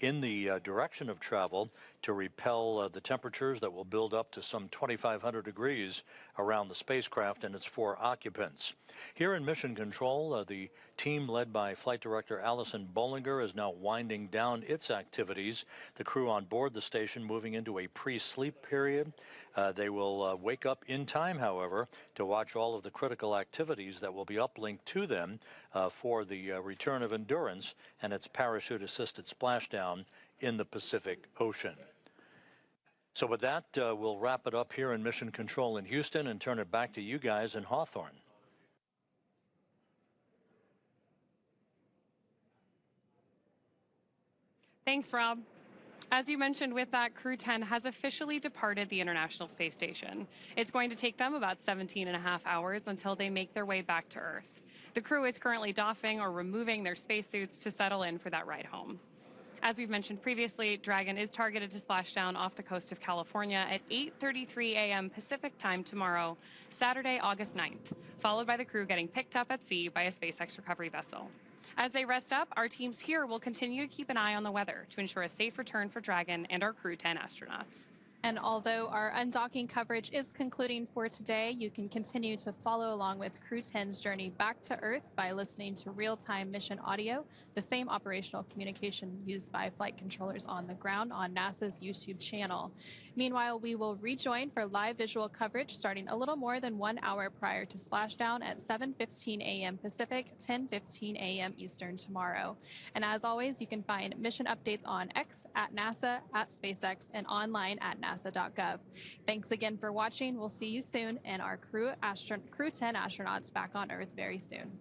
in the direction of travel to repel the temperatures that will build up to some 2,500 degrees around the spacecraft and its 4 occupants. Here in Mission Control, the team led by Flight Director Allison Bollinger is now winding down its activities. The crew on board the station moving into a pre-sleep period. They will wake up in time, however, to watch all of the critical activities that will be uplinked to them for the return of Endurance and its parachute-assisted splashdown in the Pacific Ocean. So with that, we'll wrap it up here in Mission Control in Houston and turn it back to you guys in Hawthorne. Thanks, Rob. As you mentioned with that, Crew-10 has officially departed the International Space Station. It's going to take them about 17.5 hours until they make their way back to Earth. The crew is currently doffing or removing their spacesuits to settle in for that ride home. As we've mentioned previously, Dragon is targeted to splash down off the coast of California at 8:33 a.m. Pacific time tomorrow, Saturday, August 9th, followed by the crew getting picked up at sea by a SpaceX recovery vessel. As they rest up, our teams here will continue to keep an eye on the weather to ensure a safe return for Dragon and our Crew-10 astronauts. And although our undocking coverage is concluding for today, you can continue to follow along with Crew-10's journey back to Earth by listening to real-time mission audio, the same operational communication used by flight controllers on the ground on NASA's YouTube channel. Meanwhile, we will rejoin for live visual coverage starting a little more than 1 hour prior to splashdown at 7:15 a.m. Pacific, 10:15 a.m. Eastern tomorrow. And as always, you can find mission updates on X, at NASA, at SpaceX, and online at NASA.gov. Thanks again for watching. We'll see you soon, and our Crew-10 astronauts back on Earth very soon.